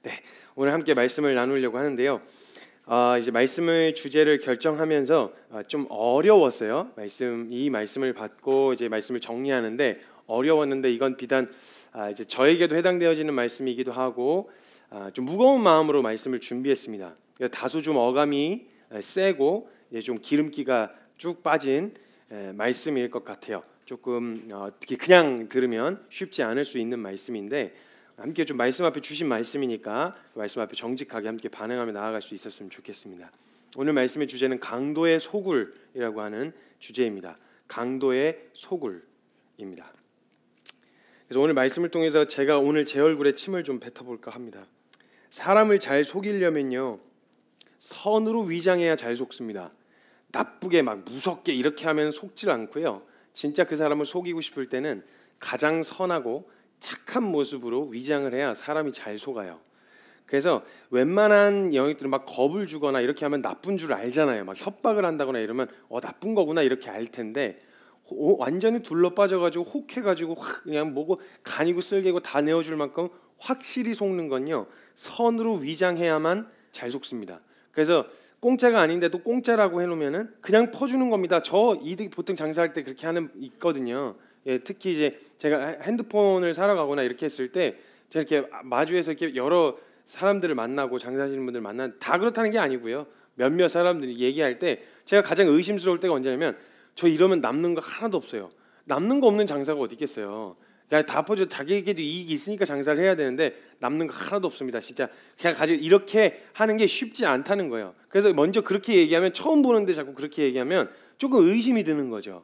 네, 오늘 함께 말씀을 나누려고 하는데요. 이제 말씀의 주제를 결정하면서 좀 어려웠어요. 이 말씀을 받고 이제 말씀을 정리하는데 어려웠는데 이건 비단 이제 저에게도 해당되어지는 말씀이기도 하고 좀 무거운 마음으로 말씀을 준비했습니다. 다소 좀 어감이 세고 좀 기름기가 쭉 빠진 말씀일 것 같아요. 조금 어떻게 그냥 들으면 쉽지 않을 수 있는 말씀인데 함께 좀 말씀 앞에 주신 말씀이니까 말씀 앞에 정직하게 함께 반응하며 나아갈 수 있었으면 좋겠습니다. 오늘 말씀의 주제는 강도의 소굴이라고 하는 주제입니다. 강도의 소굴입니다. 그래서 오늘 말씀을 통해서 제가 오늘 제 얼굴에 침을 좀 뱉어볼까 합니다. 사람을 잘 속이려면요, 선으로 위장해야 잘 속습니다. 나쁘게 막 무섭게 이렇게 하면 속질 않고요. 진짜 그 사람을 속이고 싶을 때는 가장 선하고 착한 모습으로 위장을 해야 사람이 잘 속아요. 그래서 웬만한 영역들은 막 겁을 주거나 이렇게 하면 나쁜 줄 알잖아요. 막 협박을 한다거나 이러면 나쁜 거구나 이렇게 알 텐데 완전히 둘러 빠져가지고 혹해가지고 확 그냥 뭐고 간이고 쓸개고 다 내어줄 만큼 확실히 속는 건요, 선으로 위장해야만 잘 속습니다. 그래서 공짜가 아닌데도 공짜라고 해놓으면은 그냥 퍼주는 겁니다. 저 이득 보통 장사할 때 그렇게 하는 있거든요. 예, 특히 이제 제가 핸드폰을 사러 가거나 이렇게 했을 때 제가 이렇게 마주해서 이렇게 여러 사람들을 만나고 장사하시는 분들 다 그렇다는 게 아니고요. 몇몇 사람들이 얘기할 때 제가 가장 의심스러울 때가 언제냐면 저 이러면 남는 거 하나도 없어요. 남는 거 없는 장사가 어디 있겠어요. 그냥 다 퍼져 자기에게도 이익이 있으니까 장사를 해야 되는데 남는 거 하나도 없습니다. 진짜 그냥 가지고 이렇게 하는 게 쉽지 않다는 거예요. 그래서 먼저 그렇게 얘기하면 처음 보는데 자꾸 그렇게 얘기하면 조금 의심이 드는 거죠.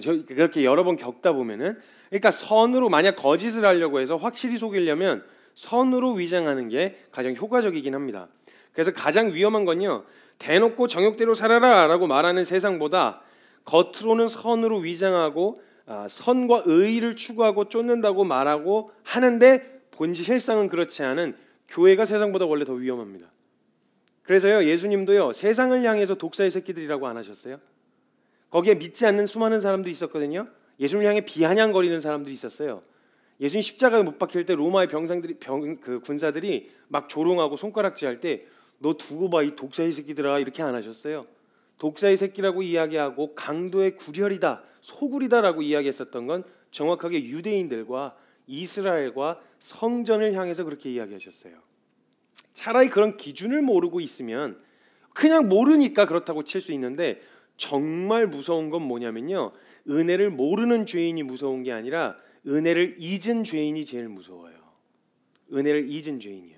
저 그렇게 여러 번 겪다 보면은 그러니까 선으로 만약 거짓을 하려고 해서 확실히 속이려면 선으로 위장하는 게 가장 효과적이긴 합니다. 그래서 가장 위험한 건요, 대놓고 정욕대로 살아라라고 말하는 세상보다 겉으로는 선으로 위장하고 선과 의의를 추구하고 쫓는다고 말하고 하는데 실상은 그렇지 않은 교회가 세상보다 원래 더 위험합니다. 그래서요, 예수님도요 세상을 향해서 독사의 새끼들이라고 안 하셨어요? 거기에 믿지 않는 수많은 사람들이 있었거든요. 예수님을 향해 비아냥거리는 사람들이 있었어요. 예수님 십자가에 못 박힐 때 로마의 군사들이 막 조롱하고 손가락질할 때 너 두고 봐 이 독사의 새끼들아 이렇게 안 하셨어요. 독사의 새끼라고 이야기하고 강도의 구렬이다, 소굴이다라고 이야기했었던 건 정확하게 유대인들과 이스라엘과 성전을 향해서 그렇게 이야기하셨어요. 차라리 그런 기준을 모르고 있으면 그냥 모르니까 그렇다고 칠 수 있는데 정말 무서운 건 뭐냐면요, 은혜를 모르는 죄인이 무서운 게 아니라 은혜를 잊은 죄인이 제일 무서워요. 은혜를 잊은 죄인이요.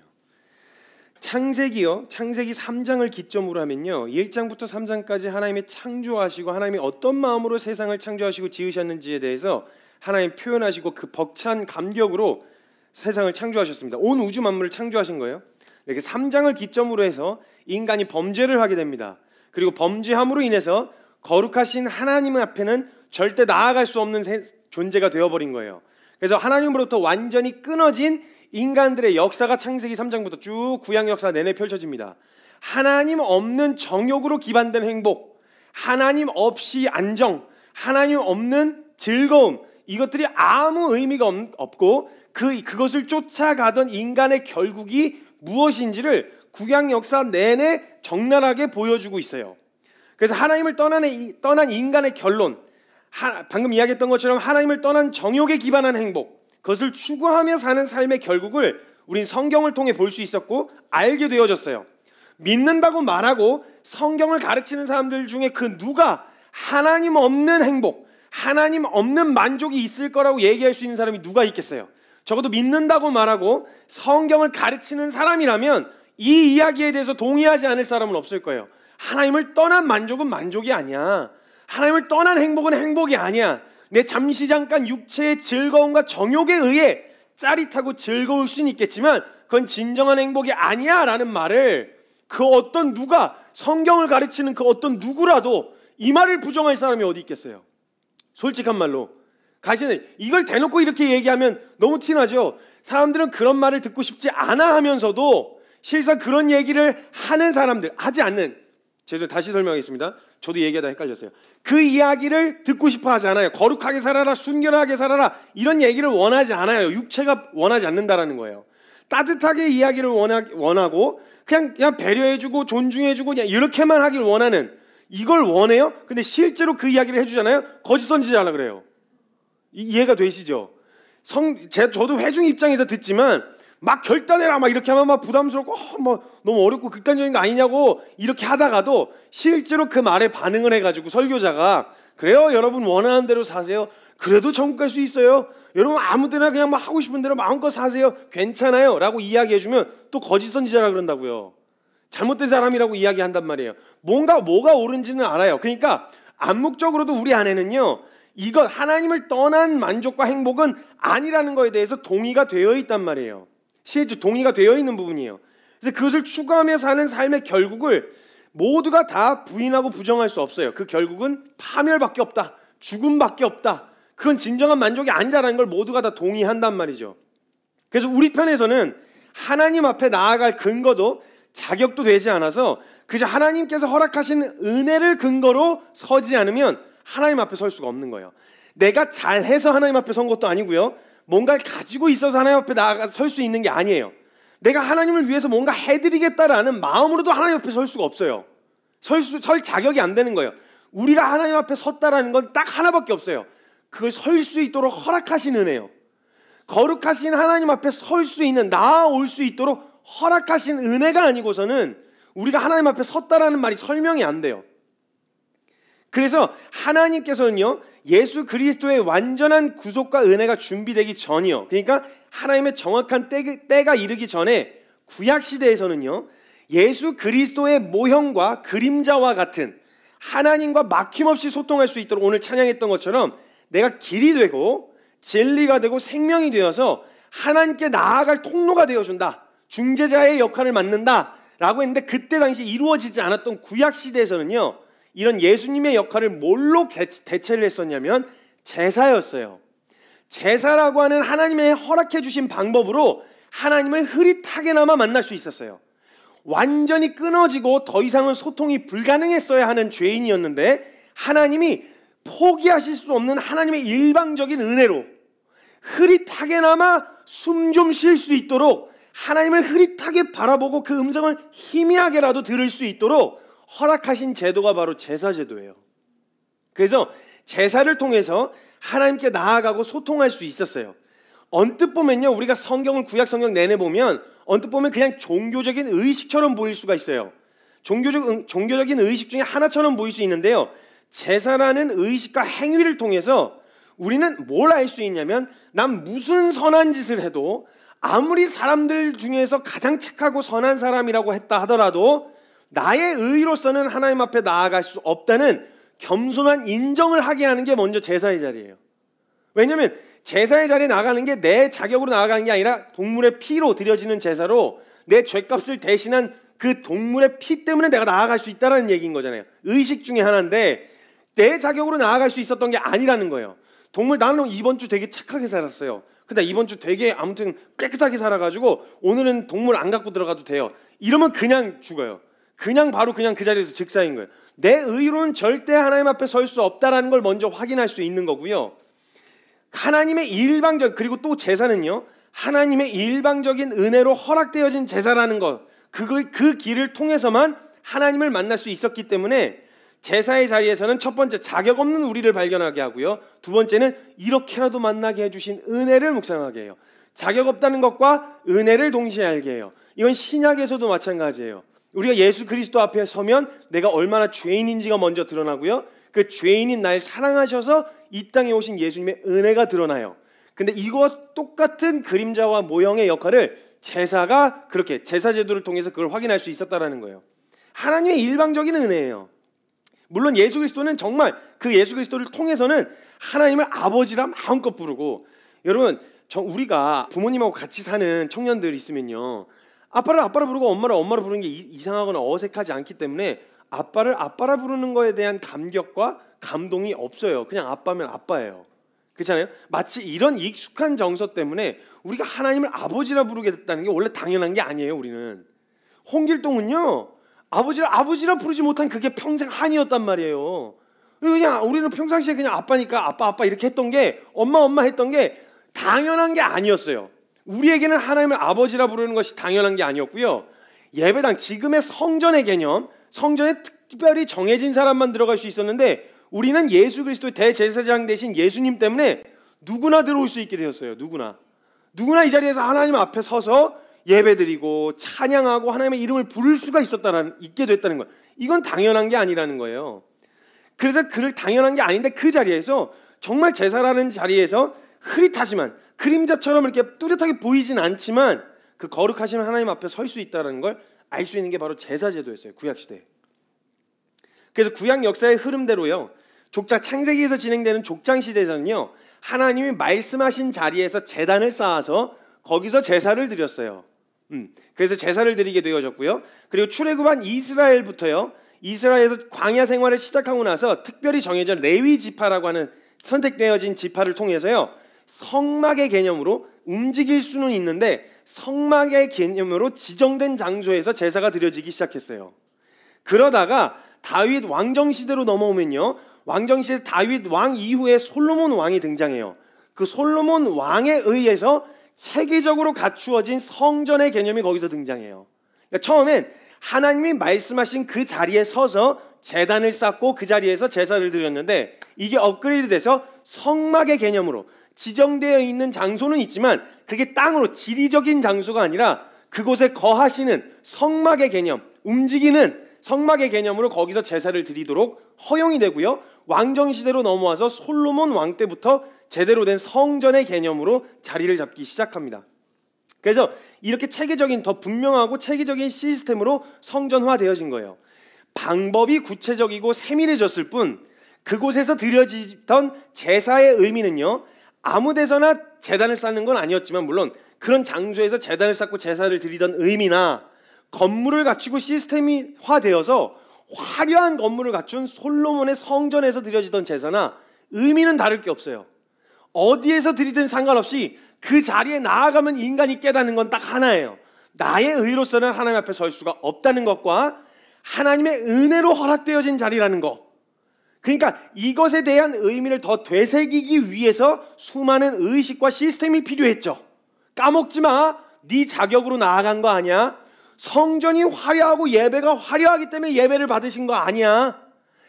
창세기 3장을 기점으로 하면요, 1장부터 3장까지 하나님이 창조하시고 하나님이 어떤 마음으로 세상을 창조하시고 지으셨는지에 대해서 하나님 표현하시고 그 벅찬 감격으로 세상을 창조하셨습니다. 온 우주 만물을 창조하신 거예요. 이렇게 3장을 기점으로 해서 인간이 범죄를 하게 됩니다. 그리고 범죄함으로 인해서 거룩하신 하나님 앞에는 절대 나아갈 수 없는 존재가 되어버린 거예요. 그래서 하나님으로부터 완전히 끊어진 인간들의 역사가 창세기 3장부터 쭉 구약 역사 내내 펼쳐집니다. 하나님 없는 정욕으로 기반된 행복, 하나님 없이 안정, 하나님 없는 즐거움, 이것들이 아무 의미가 없고 그것을 쫓아가던 인간의 결국이 무엇인지를 구약 역사 내내 적나라하게 보여주고 있어요. 그래서 하나님을 떠난 인간의 결론, 방금 이야기했던 것처럼 하나님을 떠난 정욕에 기반한 행복, 그것을 추구하며 사는 삶의 결국을 우린 성경을 통해 볼 수 있었고 알게 되어졌어요. 믿는다고 말하고 성경을 가르치는 사람들 중에 그 누가 하나님 없는 행복, 하나님 없는 만족이 있을 거라고 얘기할 수 있는 사람이 누가 있겠어요? 적어도 믿는다고 말하고 성경을 가르치는 사람이라면 이 이야기에 대해서 동의하지 않을 사람은 없을 거예요. 하나님을 떠난 만족은 만족이 아니야. 하나님을 떠난 행복은 행복이 아니야. 내 잠시 잠깐 육체의 즐거움과 정욕에 의해 짜릿하고 즐거울 수는 있겠지만 그건 진정한 행복이 아니야 라는 말을 그 어떤 누가, 성경을 가르치는 그 어떤 누구라도 이 말을 부정할 사람이 어디 있겠어요? 솔직한 말로 이걸 대놓고 이렇게 얘기하면 너무 티나죠. 사람들은 그런 말을 듣고 싶지 않아 하면서도 실상 그런 얘기를 하는 사람들, 하지 않는, 다시 설명하겠습니다. 저도 얘기하다 헷갈렸어요. 그 이야기를 듣고 싶어 하지 않아요. 거룩하게 살아라, 순결하게 살아라, 이런 얘기를 원하지 않아요. 육체가 원하지 않는다라는 거예요. 따뜻하게 이야기를 원하고 그냥 배려해주고 존중해주고 그냥 이렇게만 하길 원하는 이걸 원해요? 근데 실제로 그 이야기를 해주잖아요? 거짓 선지자라 그래요. 이해가 되시죠? 저도 회중 입장에서 듣지만 막 결단해라 막 이렇게 하면 막 부담스럽고 뭐 너무 어렵고 극단적인 거 아니냐고 이렇게 하다가도 실제로 그 말에 반응을 해가지고 설교자가 그래요 여러분 원하는 대로 사세요. 그래도 천국 갈 수 있어요. 여러분 아무 데나 그냥 막 하고 싶은 대로 마음껏 사세요. 괜찮아요 라고 이야기해주면 또 거짓 선지자라 그런다고요. 잘못된 사람이라고 이야기한단 말이에요. 뭐가 옳은지는 알아요. 그러니까 암묵적으로도 우리 안에는요 이것 하나님을 떠난 만족과 행복은 아니라는 거에 대해서 동의가 되어 있단 말이에요. 실제 동의가 되어 있는 부분이에요. 그래서 그것을 추구하며 사는 삶의 결국을 모두가 다 부인하고 부정할 수 없어요. 그 결국은 파멸밖에 없다. 죽음밖에 없다. 그건 진정한 만족이 아니다라는 걸 모두가 다 동의한단 말이죠. 그래서 우리 편에서는 하나님 앞에 나아갈 근거도 자격도 되지 않아서 그저 하나님께서 허락하신 은혜를 근거로 서지 않으면 하나님 앞에 설 수가 없는 거예요. 내가 잘해서 하나님 앞에 선 것도 아니고요. 뭔가를 가지고 있어서 하나님 앞에 나아가 설 수 있는 게 아니에요. 내가 하나님을 위해서 뭔가 해드리겠다라는 마음으로도 하나님 앞에 설 수가 없어요. 설 자격이 안 되는 거예요. 우리가 하나님 앞에 섰다라는 건 딱 하나밖에 없어요. 그걸 설 수 있도록 허락하신 은혜요. 거룩하신 하나님 앞에 설 수 있는 나아올 수 있도록 허락하신 은혜가 아니고서는 우리가 하나님 앞에 섰다라는 말이 설명이 안 돼요. 그래서 하나님께서는요 예수 그리스도의 완전한 구속과 은혜가 준비되기 전이요, 그러니까 하나님의 정확한 때가 이르기 전에 구약 시대에서는요 예수 그리스도의 모형과 그림자와 같은 하나님과 막힘없이 소통할 수 있도록 오늘 찬양했던 것처럼 내가 길이 되고 진리가 되고 생명이 되어서 하나님께 나아갈 통로가 되어준다, 중재자의 역할을 맡는다 라고 했는데 그때 당시 이루어지지 않았던 구약 시대에서는요 이런 예수님의 역할을 뭘로 대체를 했었냐면 제사였어요. 제사라고 하는 하나님의 허락해 주신 방법으로 하나님을 흐릿하게나마 만날 수 있었어요. 완전히 끊어지고 더 이상은 소통이 불가능했어야 하는 죄인이었는데 하나님이 포기하실 수 없는 하나님의 일방적인 은혜로 흐릿하게나마 숨 좀 쉴 수 있도록 하나님을 흐릿하게 바라보고 그 음성을 희미하게라도 들을 수 있도록 허락하신 제도가 바로 제사제도예요. 그래서 제사를 통해서 하나님께 나아가고 소통할 수 있었어요. 언뜻 보면요 우리가 성경을 구약 성경 내내 보면 언뜻 보면 그냥 종교적인 의식처럼 보일 수가 있어요. 종교적인 의식 중에 하나처럼 보일 수 있는데요 제사라는 의식과 행위를 통해서 우리는 뭘 알 수 있냐면 난 무슨 선한 짓을 해도 아무리 사람들 중에서 가장 착하고 선한 사람이라고 했다 하더라도 나의 의로서는 하나님 앞에 나아갈 수 없다는 겸손한 인정을 하게 하는 게 먼저 제사의 자리예요. 왜냐하면 제사의 자리에 나가는 게 내 자격으로 나아가는 게 아니라 동물의 피로 드려지는 제사로 내 죄값을 대신한 그 동물의 피 때문에 내가 나아갈 수 있다는 얘기인 거잖아요. 의식 중에 하나인데 내 자격으로 나아갈 수 있었던 게 아니라는 거예요. 나는 이번 주 되게 착하게 살았어요. 근데 이번 주 되게 아무튼 깨끗하게 살아가지고 오늘은 동물 안 갖고 들어가도 돼요. 이러면 그냥 죽어요. 그냥 그 자리에서 즉사인 거예요. 내 의로는 절대 하나님 앞에 설 수 없다라는 걸 먼저 확인할 수 있는 거고요. 하나님의 일방적 그리고 또 제사는요 하나님의 일방적인 은혜로 허락되어진 제사라는 것 그 길을 통해서만 하나님을 만날 수 있었기 때문에 제사의 자리에서는 첫 번째 자격 없는 우리를 발견하게 하고요 두 번째는 이렇게라도 만나게 해주신 은혜를 묵상하게 해요. 자격 없다는 것과 은혜를 동시에 알게 해요. 이건 신약에서도 마찬가지예요. 우리가 예수 그리스도 앞에 서면 내가 얼마나 죄인인지가 먼저 드러나고요 그 죄인인 날 사랑하셔서 이 땅에 오신 예수님의 은혜가 드러나요. 근데 이거 똑같은 그림자와 모형의 역할을 제사가 그렇게 제사 제도를 통해서 그걸 확인할 수 있었다라는 거예요. 하나님의 일방적인 은혜예요. 물론 예수 그리스도는 정말 그 예수 그리스도를 통해서는 하나님을 아버지라 마음껏 부르고, 여러분 우리가 부모님하고 같이 사는 청년들 있으면요 아빠를 아빠라 부르고 엄마를 엄마로 부르는 게 이상하거나 어색하지 않기 때문에 아빠를 아빠라 부르는 거에 대한 감격과 감동이 없어요. 그냥 아빠면 아빠예요. 그렇잖아요? 마치 이런 익숙한 정서 때문에 우리가 하나님을 아버지라 부르게 됐다는 게 원래 당연한 게 아니에요. 우리는 홍길동은요 아버지라 부르지 못한 그게 평생 한이었단 말이에요. 그냥 우리는 평상시에 그냥 아빠니까 아빠 이렇게 했던 게 엄마 했던 게 당연한 게 아니었어요. 우리에게는 하나님을 아버지라 부르는 것이 당연한 게 아니었고요. 예배당, 지금의 성전의 개념, 성전에 특별히 정해진 사람만 들어갈 수 있었는데 우리는 예수 그리스도의 대제사장 되신 예수님 때문에 누구나 들어올 수 있게 되었어요. 누구나 이 자리에서 하나님 앞에 서서 예배드리고 찬양하고 하나님의 이름을 부를 수가 있게 됐다는 거예요. 이건 당연한 게 아니라는 거예요. 그래서 당연한 게 아닌데 그 자리에서 정말 제사라는 자리에서 흐릿하지만 그림자처럼 이렇게 뚜렷하게 보이진 않지만 그 거룩하신 하나님 앞에 설 수 있다는 걸 알 수 있는 게 바로 제사제도였어요. 구약시대에. 그래서 구약 역사의 흐름대로요, 창세기에서 진행되는 족장시대에서는요, 하나님이 말씀하신 자리에서 제단을 쌓아서 거기서 제사를 드렸어요. 그래서 제사를 드리게 되어졌고요. 그리고 출애굽한 이스라엘부터요, 이스라엘에서 광야 생활을 시작하고 나서 특별히 정해진 레위 지파라고 하는 선택되어진 지파를 통해서요, 성막의 개념으로 움직일 수는 있는데 성막의 개념으로 지정된 장소에서 제사가 드려지기 시작했어요. 그러다가 다윗 왕정 시대로 넘어오면요, 왕정 시대 다윗 왕 이후에 솔로몬 왕이 등장해요. 그 솔로몬 왕에 의해서 체계적으로 갖추어진 성전의 개념이 거기서 등장해요. 그러니까 처음엔 하나님이 말씀하신 그 자리에 서서 제단을 쌓고 그 자리에서 제사를 드렸는데 이게 업그레이드돼서 성막의 개념으로 지정되어 있는 장소는 있지만 그게 땅으로 지리적인 장소가 아니라 그곳에 거하시는 성막의 개념, 움직이는 성막의 개념으로 거기서 제사를 드리도록 허용이 되고요. 왕정시대로 넘어와서 솔로몬 왕 때부터 제대로 된 성전의 개념으로 자리를 잡기 시작합니다. 그래서 이렇게 체계적인, 더 분명하고 체계적인 시스템으로 성전화되어진 거예요. 방법이 구체적이고 세밀해졌을 뿐 그곳에서 드려지던 제사의 의미는요, 아무 데서나 제단을 쌓는 건 아니었지만 물론 그런 장소에서 제단을 쌓고 제사를 드리던 의미나 건물을 갖추고 시스템화되어서 화려한 건물을 갖춘 솔로몬의 성전에서 드려지던 제사나 의미는 다를 게 없어요. 어디에서 드리든 상관없이 그 자리에 나아가면 인간이 깨닫는 건 딱 하나예요. 나의 의로서는 하나님 앞에 설 수가 없다는 것과 하나님의 은혜로 허락되어진 자리라는 것. 그러니까 이것에 대한 의미를 더 되새기기 위해서 수많은 의식과 시스템이 필요했죠. 까먹지 마. 네 자격으로 나아간 거 아니야. 성전이 화려하고 예배가 화려하기 때문에 예배를 받으신 거 아니야.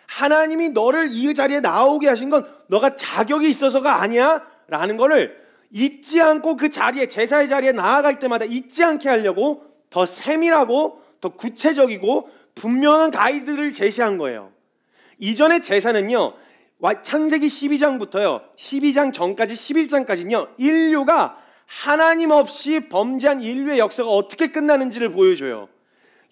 하나님이 너를 이 자리에 나오게 하신 건 너가 자격이 있어서가 아니야 라는 거를 잊지 않고 그 자리에, 제사의 자리에 나아갈 때마다 잊지 않게 하려고 더 세밀하고 더 구체적이고 분명한 가이드를 제시한 거예요. 이전의 제사는요, 창세기 12장부터요 12장 전까지 11장까지는요 인류가 하나님 없이 범죄한 인류의 역사가 어떻게 끝나는지를 보여줘요.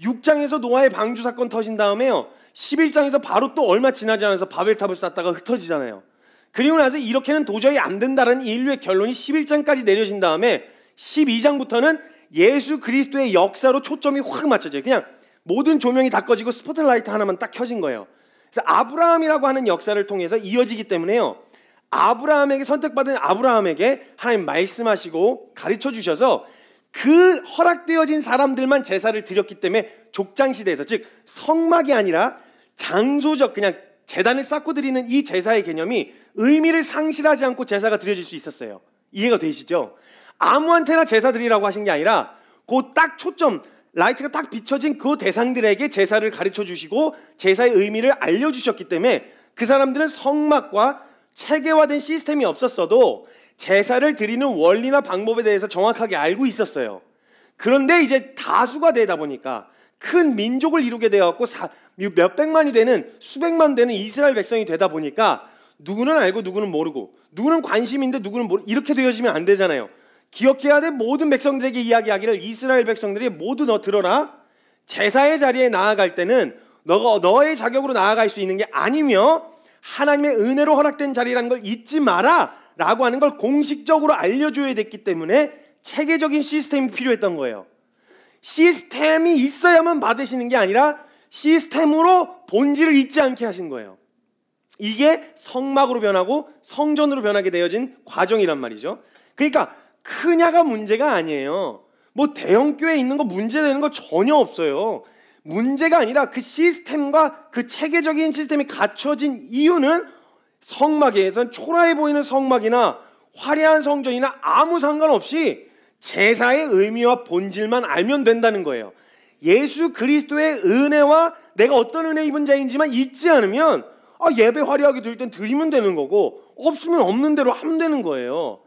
6장에서 노아의 방주 사건 터진 다음에요 11장에서 바로 또 얼마 지나지 않아서 바벨탑을 쌓다가 흩어지잖아요. 그리고 나서 이렇게는 도저히 안 된다는 인류의 결론이 11장까지 내려진 다음에 12장부터는 예수 그리스도의 역사로 초점이 확 맞춰져요. 그냥 모든 조명이 다 꺼지고 스포트라이트 하나만 딱 켜진 거예요. 그래서 아브라함이라고 하는 역사를 통해서 이어지기 때문에요, 아브라함에게, 선택받은 아브라함에게 하나님 말씀하시고 가르쳐 주셔서 그 허락되어진 사람들만 제사를 드렸기 때문에 족장시대에서, 즉 성막이 아니라 장소적 그냥 제단을 쌓고 드리는 이 제사의 개념이 의미를 상실하지 않고 제사가 드려질 수 있었어요. 이해가 되시죠? 아무한테나 제사 드리라고 하신 게 아니라 그 딱 초점, 라이트가 딱 비춰진 그 대상들에게 제사를 가르쳐 주시고 제사의 의미를 알려주셨기 때문에 그 사람들은 성막과 체계화된 시스템이 없었어도 제사를 드리는 원리나 방법에 대해서 정확하게 알고 있었어요. 그런데 이제 다수가 되다 보니까 큰 민족을 이루게 되었고 몇백만이 되는, 수백만 되는 이스라엘 백성이 되다 보니까 누구는 알고 누구는 모르고, 누구는 관심인데 누구는 모르고, 이렇게 되어지면 안 되잖아요. 기억해야 돼. 모든 백성들에게 이야기하기를 이스라엘 백성들이 모두 너 들어라. 제사의 자리에 나아갈 때는 너가 너의 자격으로 나아갈 수 있는 게 아니며 하나님의 은혜로 허락된 자리라는 걸 잊지 마라 라고 하는 걸 공식적으로 알려줘야 됐기 때문에 체계적인 시스템이 필요했던 거예요. 시스템이 있어야만 받으시는 게 아니라 시스템으로 본질을 잊지 않게 하신 거예요. 이게 성막으로 변하고 성전으로 변하게 되어진 과정이란 말이죠. 그러니까 크냐가 문제가 아니에요. 뭐 대형교회에 있는 거 문제되는 거 전혀 없어요. 문제가 아니라 그 시스템과 그 체계적인 시스템이 갖춰진 이유는 성막에선 초라해 보이는 성막이나 화려한 성전이나 아무 상관없이 제사의 의미와 본질만 알면 된다는 거예요. 예수 그리스도의 은혜와 내가 어떤 은혜 입은 자인지만 잊지 않으면 예배 화려하게 드릴 땐 드리면 되는 거고 없으면 없는 대로 하면 되는 거예요.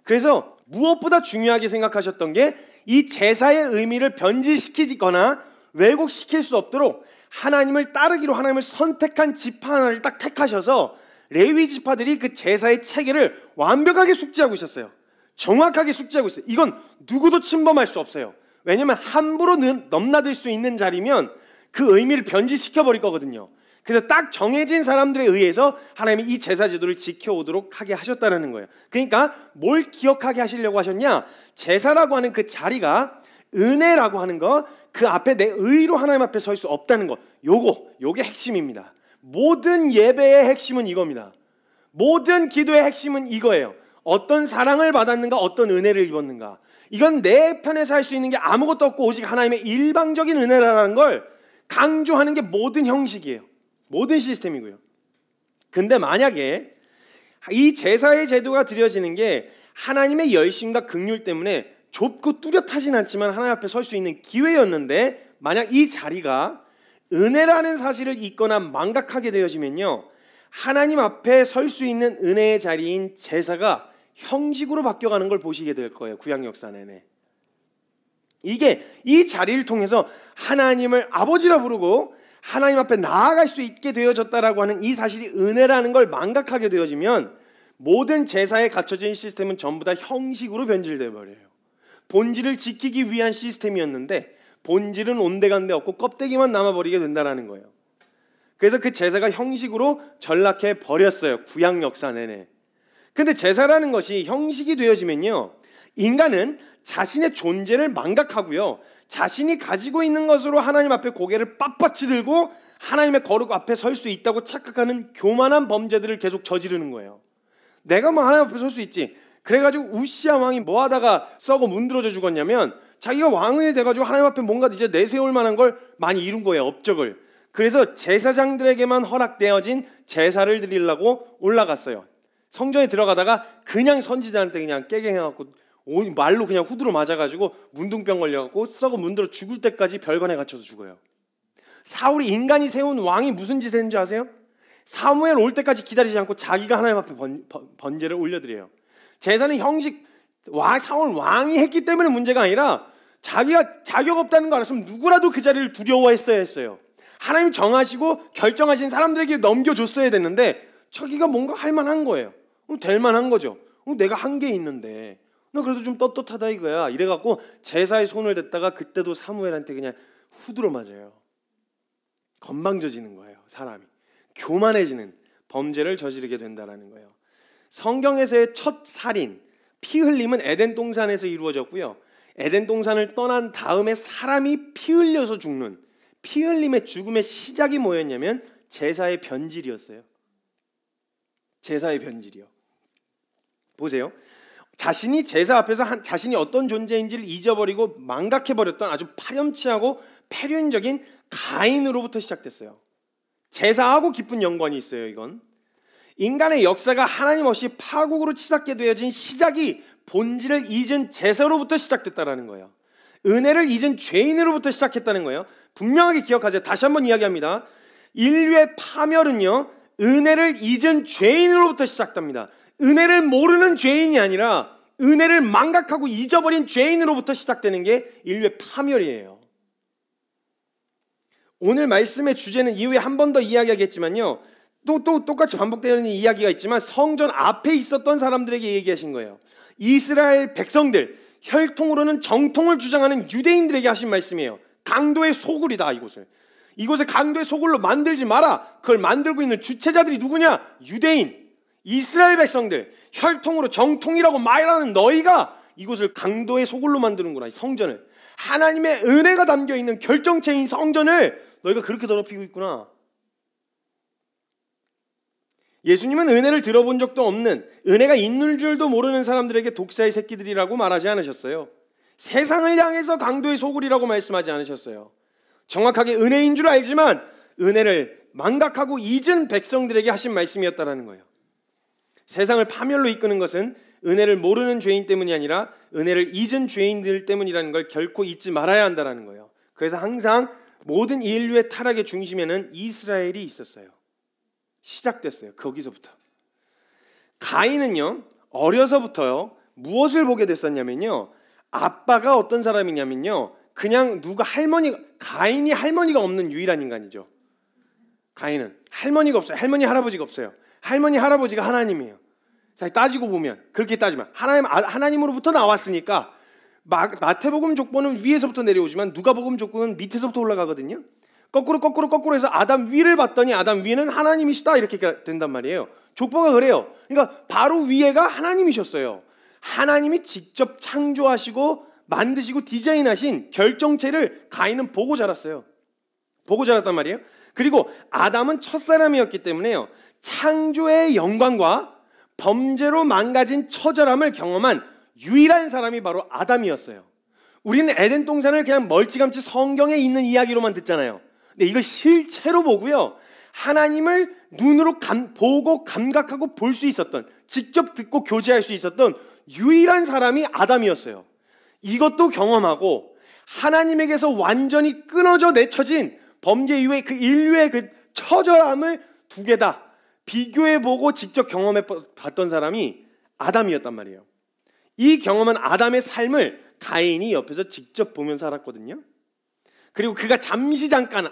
그래서 무엇보다 중요하게 생각하셨던 게 이 제사의 의미를 변질시키거나 왜곡시킬 수 없도록 하나님을 따르기로 하나님을 선택한 지파 하나를 딱 택하셔서 레위 지파들이 그 제사의 체계를 완벽하게 숙지하고 있었어요. 정확하게 숙지하고 있어요. 이건 누구도 침범할 수 없어요. 왜냐하면 함부로 넘나들 수 있는 자리면 그 의미를 변질시켜 버릴 거거든요. 그래서 딱 정해진 사람들에 의해서 하나님이 이 제사 제도를 지켜오도록 하게 하셨다는 거예요. 그러니까 뭘 기억하게 하시려고 하셨냐? 제사라고 하는 그 자리가 은혜라고 하는 거, 그 앞에 내 의로 하나님 앞에 설 수 없다는 거, 요게 핵심입니다. 모든 예배의 핵심은 이겁니다. 모든 기도의 핵심은 이거예요. 어떤 사랑을 받았는가, 어떤 은혜를 입었는가. 이건 내 편에서 할 수 있는 게 아무것도 없고 오직 하나님의 일방적인 은혜라는 걸 강조하는 게 모든 형식이에요. 모든 시스템이고요. 근데 만약에 이 제사의 제도가 드려지는 게 하나님의 열심과 긍휼 때문에 좁고 뚜렷하진 않지만 하나님 앞에 설 수 있는 기회였는데, 만약 이 자리가 은혜라는 사실을 잊거나 망각하게 되어지면요, 하나님 앞에 설 수 있는 은혜의 자리인 제사가 형식으로 바뀌어가는 걸 보시게 될 거예요. 구약 역사 내내. 이게 이 자리를 통해서 하나님을 아버지라 부르고 하나님 앞에 나아갈 수 있게 되어졌다라고 하는 이 사실이 은혜라는 걸 망각하게 되어지면 모든 제사에 갖춰진 시스템은 전부 다 형식으로 변질돼 버려요. 본질을 지키기 위한 시스템이었는데 본질은 온데간데 없고 껍데기만 남아버리게 된다라는 거예요. 그래서 그 제사가 형식으로 전락해 버렸어요. 구약 역사 내내. 근데 제사라는 것이 형식이 되어지면요, 인간은 자신의 존재를 망각하고요, 자신이 가지고 있는 것으로 하나님 앞에 고개를 빳빳이 들고 하나님의 거룩 앞에 설 수 있다고 착각하는 교만한 범죄들을 계속 저지르는 거예요. 내가 뭐 하나님 앞에 설 수 있지. 그래가지고 우시아 왕이 뭐 하다가 썩어 문드러져 죽었냐면 자기가 왕이 돼가지고 하나님 앞에 뭔가 이제 내세울 만한 걸 많이 이룬 거예요. 업적을. 그래서 제사장들에게만 허락되어진 제사를 드리려고 올라갔어요. 성전에 들어가다가 그냥 선지자한테 그냥 깨갱해갖고 말로 그냥 후드로 맞아가지고 문둥병 걸려갖고 썩어 문드러 죽을 때까지 별관에 갇혀서 죽어요. 사울이 인간이 세운 왕이 무슨 짓을 했는지 아세요? 사무엘 올 때까지 기다리지 않고 자기가 하나님 앞에 번제를 올려드려요. 제사는 형식, 사울 왕이 했기 때문에 문제가 아니라 자기가 자격 없다는 거 알았으면 누구라도 그 자리를 두려워했어야 했어요. 하나님이 정하시고 결정하신 사람들에게 넘겨줬어야 됐는데 자기가 뭔가 할 만한 거예요. 될 만한 거죠. 내가 한 게 있는데 너 그래도 좀 떳떳하다 이거야. 이래갖고 제사에 손을 댔다가 그때도 사무엘한테 그냥 후드로 맞아요. 건방져지는 거예요. 사람이 교만해지는 범죄를 저지르게 된다는 거예요. 성경에서의 첫 살인, 피 흘림은 에덴 동산에서 이루어졌고요, 에덴 동산을 떠난 다음에 사람이 피 흘려서 죽는, 피 흘림의 죽음의 시작이 뭐였냐면 제사의 변질이었어요. 제사의 변질이요. 보세요. 자신이 제사 앞에서 자신이 어떤 존재인지를 잊어버리고 망각해버렸던 아주 파렴치하고 패륜적인 가인으로부터 시작됐어요. 제사하고 깊은 연관이 있어요. 이건 인간의 역사가 하나님 없이 파국으로 치닫게 되어진 시작이 본질을 잊은 제사로부터 시작됐다는 거예요. 은혜를 잊은 죄인으로부터 시작했다는 거예요. 분명하게 기억하세요. 다시 한번 이야기합니다. 인류의 파멸은요, 은혜를 잊은 죄인으로부터 시작됩니다. 은혜를 모르는 죄인이 아니라 은혜를 망각하고 잊어버린 죄인으로부터 시작되는 게 인류의 파멸이에요. 오늘 말씀의 주제는 이후에 한 번 더 이야기하겠지만요, 또 똑같이 반복되는 이야기가 있지만 성전 앞에 있었던 사람들에게 얘기하신 거예요. 이스라엘 백성들, 혈통으로는 정통을 주장하는 유대인들에게 하신 말씀이에요. 강도의 소굴이다. 이곳을 강도의 소굴로 만들지 마라. 그걸 만들고 있는 주체자들이 누구냐? 유대인, 이스라엘 백성들, 혈통으로 정통이라고 말하는 너희가 이곳을 강도의 소굴로 만드는구나. 이 성전을, 하나님의 은혜가 담겨있는 결정체인 성전을 너희가 그렇게 더럽히고 있구나. 예수님은 은혜를 들어본 적도 없는, 은혜가 있는 줄도 모르는 사람들에게 독사의 새끼들이라고 말하지 않으셨어요. 세상을 향해서 강도의 소굴이라고 말씀하지 않으셨어요. 정확하게 은혜인 줄 알지만 은혜를 망각하고 잊은 백성들에게 하신 말씀이었다라는 거예요. 세상을 파멸로 이끄는 것은 은혜를 모르는 죄인 때문이 아니라 은혜를 잊은 죄인들 때문이라는 걸 결코 잊지 말아야 한다는 거예요. 그래서 항상 모든 인류의 타락의 중심에는 이스라엘이 있었어요. 시작됐어요. 거기서부터. 가인은요, 어려서부터요, 무엇을 보게 됐었냐면요, 아빠가 어떤 사람이냐면요, 그냥 가인이 할머니가 없는 유일한 인간이죠. 가인은 할머니가 없어요. 할머니 할아버지가 없어요. 할머니 할아버지가 하나님이에요. 따지고 보면, 그렇게 따지면 하나님으로부터 나왔으니까 마태복음 족보는 위에서부터 내려오지만 누가복음 족보는 밑에서부터 올라가거든요. 거꾸로 해서 아담 위를 봤더니 아담 위에는 하나님이시다, 이렇게 된단 말이에요. 족보가 그래요. 그러니까 바로 위에가 하나님이셨어요. 하나님이 직접 창조하시고 만드시고 디자인하신 결정체를 가인은 보고 자랐어요. 보고 자랐단 말이에요. 그리고 아담은 첫사람이었기 때문에요, 창조의 영광과 범죄로 망가진 처절함을 경험한 유일한 사람이 바로 아담이었어요. 우리는 에덴 동산을 그냥 멀찌감치 성경에 있는 이야기로만 듣잖아요. 근데 이걸 실체로 보고요, 하나님을 눈으로 보고 감각하고 볼 수 있었던, 직접 듣고 교제할 수 있었던 유일한 사람이 아담이었어요. 이것도 경험하고 하나님에게서 완전히 끊어져 내쳐진 범죄 이후에 그 인류의 그 처절함을 두 개 다 비교해보고 직접 경험해 봤던 사람이 아담이었단 말이에요. 이 경험한 아담의 삶을 가인이 옆에서 직접 보면서 살았거든요. 그리고 그가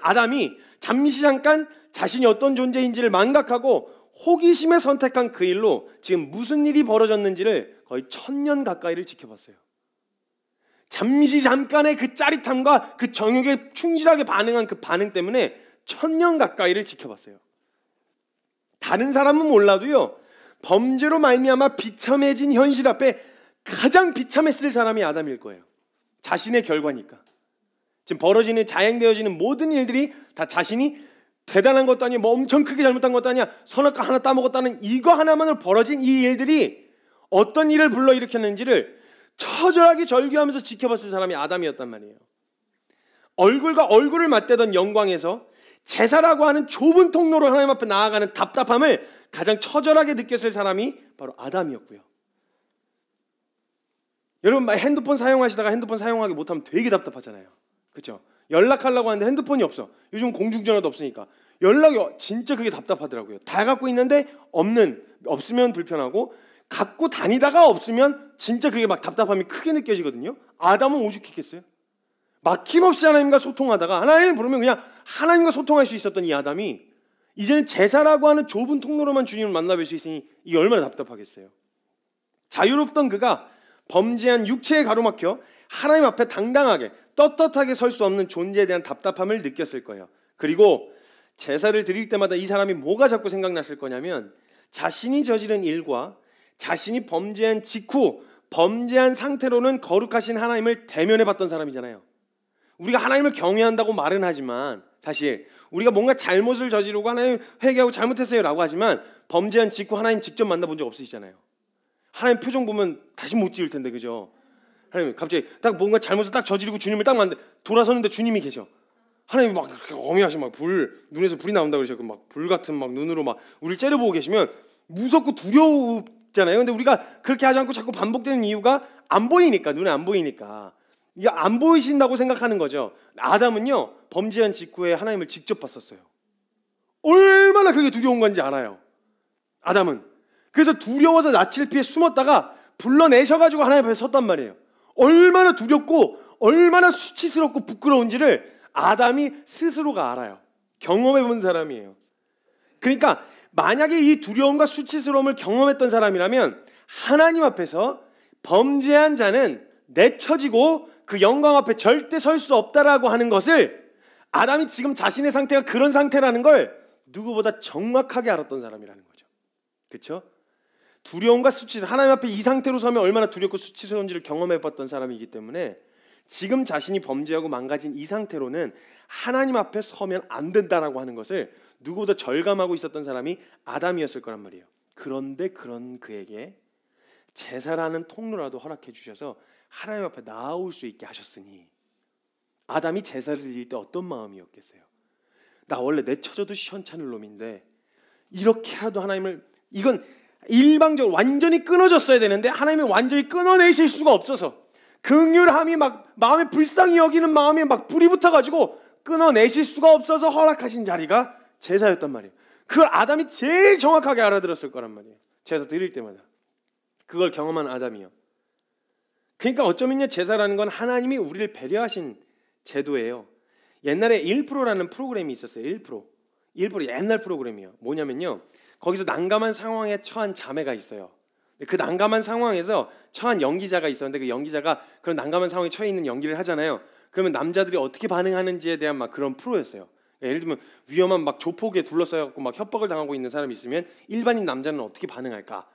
아담이 잠시 잠깐 자신이 어떤 존재인지를 망각하고 호기심에 선택한 그 일로 지금 무슨 일이 벌어졌는지를 거의 1000년 가까이를 지켜봤어요. 잠시 잠깐의 그 짜릿함과 그 정욕에 충실하게 반응한 그 반응 때문에 1000년 가까이를 지켜봤어요. 다른 사람은 몰라도요, 범죄로 말미암아 비참해진 현실 앞에 가장 비참했을 사람이 아담일 거예요. 자신의 결과니까. 지금 자행되어지는 모든 일들이 다 자신이 대단한 것도 아니야, 뭐 엄청 크게 잘못한 것도 아니야, 선악과 하나 따먹었다는 이거 하나만으로 벌어진 이 일들이 어떤 일을 불러일으켰는지를 처절하게 절규하면서 지켜봤을 사람이 아담이었단 말이에요. 얼굴과 얼굴을 맞대던 영광에서 제사라고 하는 좁은 통로로 하나님 앞에 나아가는 답답함을 가장 처절하게 느꼈을 사람이 바로 아담이었고요. 여러분, 핸드폰 사용하시다가 핸드폰 사용하기 못하면 되게 답답하잖아요. 그렇죠? 연락하려고 하는데 핸드폰이 없어. 요즘 공중전화도 없으니까 연락이 진짜 그게 답답하더라고요. 다 갖고 있는데 없으면 불편하고, 갖고 다니다가 없으면 진짜 그게 막 답답함이 크게 느껴지거든요. 아담은 오죽했겠어요? 막힘없이 하나님과 소통하다가, 하나님 부르면 그냥 하나님과 소통할 수 있었던 이 아담이 이제는 제사라고 하는 좁은 통로로만 주님을 만나뵐 수 있으니 이게 얼마나 답답하겠어요. 자유롭던 그가 범죄한 육체에 가로막혀 하나님 앞에 당당하게 떳떳하게 설 수 없는 존재에 대한 답답함을 느꼈을 거예요. 그리고 제사를 드릴 때마다 이 사람이 뭐가 자꾸 생각났을 거냐면, 자신이 저지른 일과 자신이 범죄한 직후 범죄한 상태로는 거룩하신 하나님을 대면해 봤던 사람이잖아요. 우리가 하나님을 경외한다고 말은 하지만 사실 우리가 뭔가 잘못을 저지르고 하나님 회개하고 잘못했어요 라고 하지만 범죄한 직후 하나님 직접 만나본 적 없으시잖아요. 하나님 표정 보면 다시 못 지을 텐데, 그죠? 하나님 갑자기 딱 뭔가 잘못을 딱 저지르고 주님을 딱 만났는데 돌아서는데 주님이 계셔. 하나님이 막 어미하신 눈에서 불이 나온다 그러셔. 막 불 같은 막 눈으로 막 우리를 째려보고 계시면 무섭고 두려우잖아요. 근데 우리가 그렇게 하지 않고 자꾸 반복되는 이유가 안 보이니까, 눈에 안 보이니까. 이게 안 보이신다고 생각하는 거죠. 아담은요, 범죄한 직후에 하나님을 직접 봤었어요. 얼마나 그게 두려운 건지 알아요, 아담은. 그래서 두려워서 낯을 피해 숨었다가 불러내셔가지고 하나님 앞에 섰단 말이에요. 얼마나 두렵고 얼마나 수치스럽고 부끄러운지를 아담이 스스로가 알아요. 경험해본 사람이에요. 그러니까 만약에 이 두려움과 수치스러움을 경험했던 사람이라면 하나님 앞에서 범죄한 자는 내쳐지고 그 영광 앞에 절대 설 수 없다라고 하는 것을, 아담이 지금 자신의 상태가 그런 상태라는 걸 누구보다 정확하게 알았던 사람이라는 거죠. 그렇죠? 두려움과 수치스러움, 하나님 앞에 이 상태로 서면 얼마나 두렵고 수치스러운지를 경험해봤던 사람이기 때문에 지금 자신이 범죄하고 망가진 이 상태로는 하나님 앞에 서면 안 된다라고 하는 것을 누구보다 절감하고 있었던 사람이 아담이었을 거란 말이에요. 그런데 그런 그에게 제사라는 통로라도 허락해 주셔서 하나님 앞에 나아올 수 있게 하셨으니, 아담이 제사를 드릴 때 어떤 마음이었겠어요? 나 원래 내쳐져도 시원찮을 놈인데 이렇게라도 하나님을, 이건 일방적으로 완전히 끊어졌어야 되는데 하나님이 완전히 끊어내실 수가 없어서 긍휼함이 막 마음에 불쌍히 여기는 마음에 막 불이 붙어가지고 끊어내실 수가 없어서 허락하신 자리가 제사였단 말이에요. 그걸 아담이 제일 정확하게 알아들었을 거란 말이에요. 제사 드릴 때마다 그걸 경험한 아담이요. 그러니까 어쩌면요, 제사라는 건 하나님이 우리를 배려하신 제도예요. 옛날에 1%라는 프로그램이 있었어요. 1% 옛날 프로그램이에요. 뭐냐면요, 거기서 난감한 상황에 처한 자매가 있어요. 그 난감한 상황에서 처한 연기자가 있었는데 그 연기자가 그런 난감한 상황에 처해 있는 연기를 하잖아요. 그러면 남자들이 어떻게 반응하는지에 대한 막 그런 프로였어요. 예를 들면 위험한 막 조폭에 둘러싸여갖고 막 협박을 당하고 있는 사람이 있으면 일반인 남자는 어떻게 반응할까?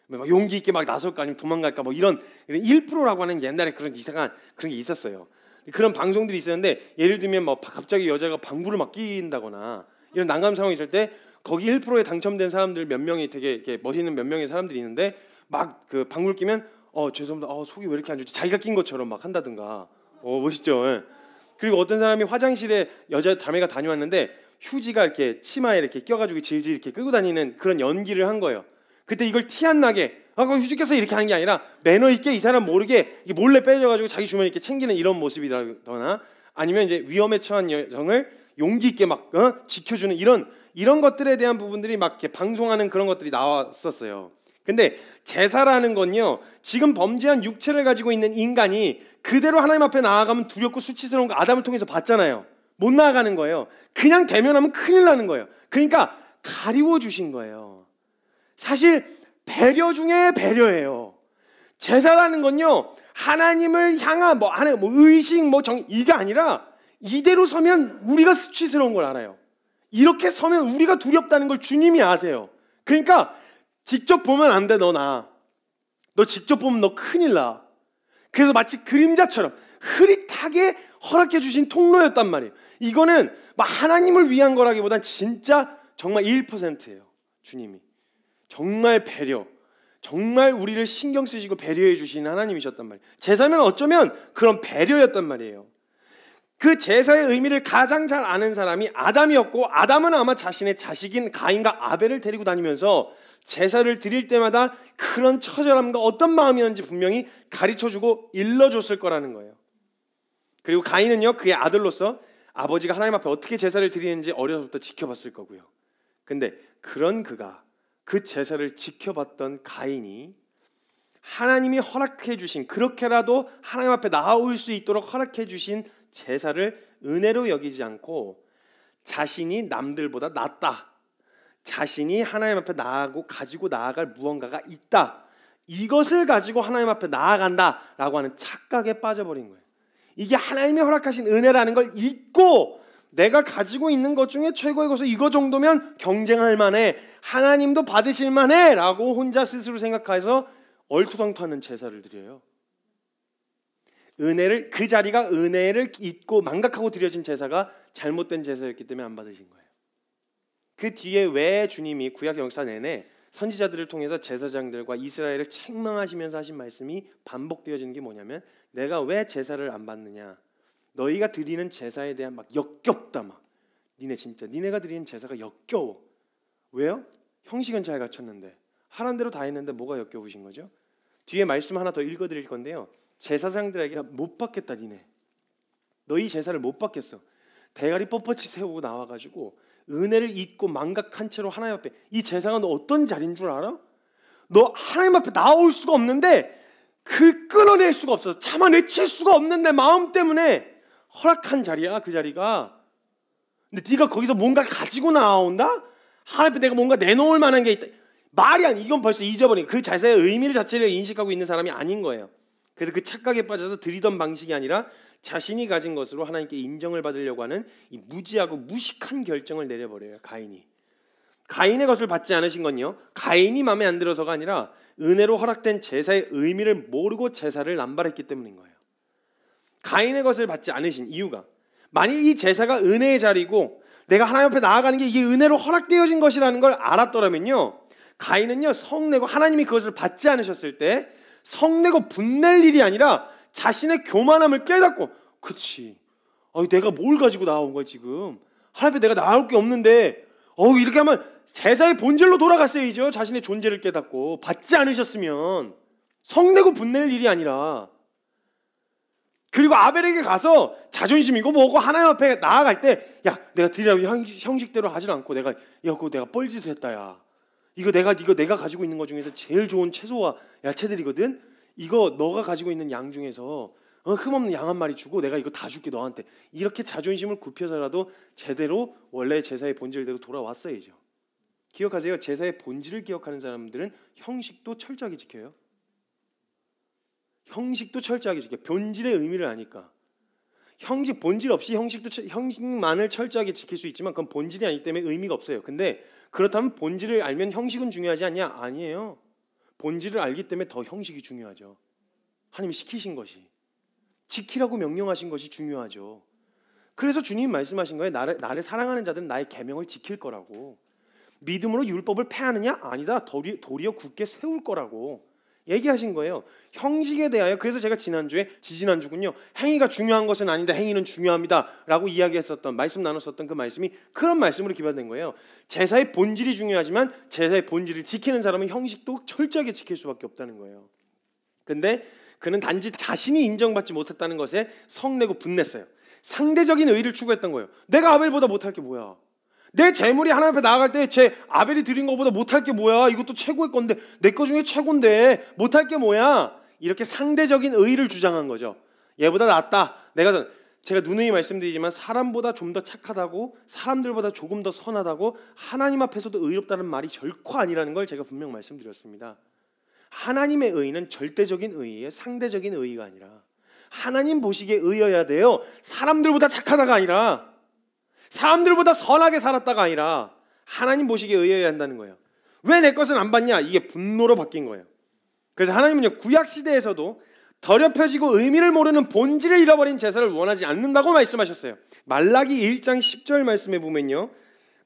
막 용기 있게 막 나설까 아니면 도망갈까? 뭐 이런 1%라고 하는 옛날에 그런 이상한 그런 게 있었어요. 그런 방송들이 있었는데 예를 들면 뭐 갑자기 여자가 방구를 막 낀다거나 이런 난감 상황이 있을 때 거기 1%에 당첨된 사람들 몇 명이 되게 이렇게 멋있는 몇 명의 사람들이 있는데 막 그 방구를 끼면 죄송합니다. 속이 왜 이렇게 안 좋지? 자기가 낀 것처럼 막 한다든가. 멋있죠. 예. 그리고 어떤 사람이 화장실에 여자 자매가 다녀왔는데 휴지가 이렇게 치마에 이렇게 껴가지고 질질 이렇게 끄고 다니는 그런 연기를 한 거예요. 그때 이걸 티 안 나게 그 휴지 껴서 이렇게 하는 게 아니라 매너 있게 이 사람 모르게 몰래 빼줘가지고 자기 주머니 이렇게 챙기는 이런 모습이라거나 아니면 이제 위험에 처한 여성을 용기 있게 막 지켜주는 이런 것들에 대한 부분들이 막 이렇게 방송하는 그런 것들이 나왔었어요. 근데 제사라는 건요, 지금 범죄한 육체를 가지고 있는 인간이 그대로 하나님 앞에 나아가면 두렵고 수치스러운 거 아담을 통해서 봤잖아요. 못 나아가는 거예요. 그냥 대면하면 큰일 나는 거예요. 그러니까 가리워 주신 거예요. 사실 배려 중에 배려예요. 제사라는 건요, 하나님을 향한 의식 이게 아니라 이대로 서면 우리가 수치스러운 걸 알아요. 이렇게 서면 우리가 두렵다는 걸 주님이 아세요. 그러니까 직접 보면 안 돼. 너 직접 보면 너 큰일 나. 그래서 마치 그림자처럼 흐릿하게 허락해 주신 통로였단 말이에요. 이거는 막 하나님을 위한 거라기보단 진짜 정말 1%예요. 주님이 정말 배려, 정말 우리를 신경 쓰시고 배려해 주시는 하나님이셨단 말이에요. 제사면 어쩌면 그런 배려였단 말이에요. 그 제사의 의미를 가장 잘 아는 사람이 아담이었고, 아담은 아마 자신의 자식인 가인과 아벨을 데리고 다니면서 제사를 드릴 때마다 그런 처절함과 어떤 마음이었는지 분명히 가르쳐주고 일러줬을 거라는 거예요. 그리고 가인은요, 그의 아들로서 아버지가 하나님 앞에 어떻게 제사를 드리는지 어려서부터 지켜봤을 거고요. 근데 그런 그가 그 제사를 지켜봤던 가인이 하나님이 허락해 주신, 그렇게라도 하나님 앞에 나아올 수 있도록 허락해 주신 제사를 은혜로 여기지 않고 자신이 남들보다 낫다, 자신이 하나님 앞에 가지고 나아갈 무언가가 있다, 이것을 가지고 하나님 앞에 나아간다라고 하는 착각에 빠져버린 거예요. 이게 하나님이 허락하신 은혜라는 걸 잊고 내가 가지고 있는 것 중에 최고의 것을 이거 정도면 경쟁할 만해, 하나님도 받으실 만해 라고 혼자 스스로 생각해서 얼토당토하는 제사를 드려요. 그 자리가 은혜를 잊고 망각하고 드려진 제사가 잘못된 제사였기 때문에 안 받으신 거예요. 그 뒤에 왜 주님이 구약 역사 내내 선지자들을 통해서 제사장들과 이스라엘을 책망하시면서 하신 말씀이 반복되어지는 게 뭐냐면, 내가 왜 제사를 안 받느냐, 너희가 드리는 제사에 대한 막 역겹다, 니네가 드리는 제사가 역겨워. 왜요? 형식은 잘 갖췄는데, 하란 대로 다 했는데 뭐가 역겨우신 거죠? 뒤에 말씀 하나 더 읽어드릴 건데요, 제사장들에게 못 받겠다, 너희 제사를 못 받겠어. 대가리 뻣뻣이 세우고 나와가지고 은혜를 잊고 망각한 채로 하나님 앞에, 이 제사가 너 어떤 자리인 줄 알아? 너 하나님 앞에 나올 수가 없는데, 끊어낼 수가 없어. 참아내칠 수가 없는데 마음 때문에 허락한 자리야, 그 자리가. 근데 네가 거기서 뭔가 가지고 나온다? 하나님 앞에 내가 뭔가 내놓을 만한 게 있다. 말이 아니, 이건 벌써 잊어버린, 그 제사의 의미를 자체를 인식하고 있는 사람이 아닌 거예요. 그래서 그 착각에 빠져서 드리던 방식이 아니라 자신이 가진 것으로 하나님께 인정을 받으려고 하는 이 무지하고 무식한 결정을 내려버려요. 가인의 것을 받지 않으신 건요, 가인이 마음에 안 들어서가 아니라 은혜로 허락된 제사의 의미를 모르고 제사를 남발했기 때문인 거예요. 가인의 것을 받지 않으신 이유가, 만일 이 제사가 은혜의 자리고 내가 하나님 앞에 나아가는 게 이게 은혜로 허락되어진 것이라는 걸 알았더라면요, 가인은요, 성내고 하나님이 그것을 받지 않으셨을 때 성내고 분낼 일이 아니라 자신의 교만함을 깨닫고, 그치, 내가 뭘 가지고 나온 거야 지금, 하나님 앞에 내가 나올 게 없는데 이렇게 하면 제사의 본질로 돌아갔어야죠. 자신의 존재를 깨닫고. 받지 않으셨으면 성내고 분낼 일이 아니라. 그리고 아벨에게 가서 자존심이고 뭐고 하나님 앞에 나아갈 때, 야, 내가 드리라고 형식대로 하질 않고 내가 그거 내가 뻘짓을 했다. 야, 이거 내가 가지고 있는 것 중에서 제일 좋은 채소와 야채들이거든. 이거 너가 가지고 있는 양 중에서 흠없는 양 한 마리 주고 내가 이거 다 줄게 너한테. 이렇게 자존심을 굽혀서라도 제대로 원래 제사의 본질대로 돌아왔어야죠. 기억하세요. 제사의 본질을 기억하는 사람들은 형식도 철저하게 지켜요. 형식도 철저하게 지켜요. 본질의 의미를 아니까. 본질 없이 형식만을 철저하게 지킬 수 있지만 그건 본질이 아니기 때문에 의미가 없어요. 근데 그렇다면 본질을 알면 형식은 중요하지 않냐? 아니에요. 본질을 알기 때문에 더 형식이 중요하죠. 하나님이 시키신 것이, 지키라고 명령하신 것이 중요하죠. 그래서 주님이 말씀하신 거예요. 나를 사랑하는 자들은 나의 계명을 지킬 거라고. 믿음으로 율법을 폐하느냐? 아니다. 도리어 굳게 세울 거라고 얘기하신 거예요. 형식에 대하여. 그래서 제가 지지난주군요. 행위가 중요한 것은 아닌데 행위는 중요합니다 라고 이야기했었던, 말씀 나눴었던 그 말씀이 그런 말씀으로 기반된 거예요. 제사의 본질이 중요하지만 제사의 본질을 지키는 사람은 형식도 철저하게 지킬 수밖에 없다는 거예요. 근데 그는 단지 자신이 인정받지 못했다는 것에 성내고 분냈어요. 상대적인 의의를 추구했던 거예요. 내가 아벨보다 못할 게 뭐야? 내 재물이 하나님 앞에 나아갈 때 제 아벨이 드린 것보다 못할 게 뭐야? 이것도 최고의 건데 내 거 중에 최고인데 못할 게 뭐야? 이렇게 상대적인 의의를 주장한 거죠. 얘보다 낫다. 제가 누누이 말씀드리지만 사람보다 좀 더 착하다고, 사람들보다 조금 더 선하다고, 하나님 앞에서도 의롭다는 말이 결코 아니라는 걸 제가 분명 말씀드렸습니다. 하나님의 의의는 절대적인 의의예요. 상대적인 의의가 아니라. 하나님 보시기에 의여야 돼요. 사람들보다 착하다가 아니라, 사람들보다 선하게 살았다가 아니라 하나님 보시기에 의여야 한다는 거예요. 왜 내 것은 안 받냐? 이게 분노로 바뀐 거예요. 그래서 하나님은요, 구약 시대에서도 더럽혀지고 의미를 모르는 본질을 잃어버린 제사를 원하지 않는다고 말씀하셨어요. 말라기 1장 10절 말씀에 보면요,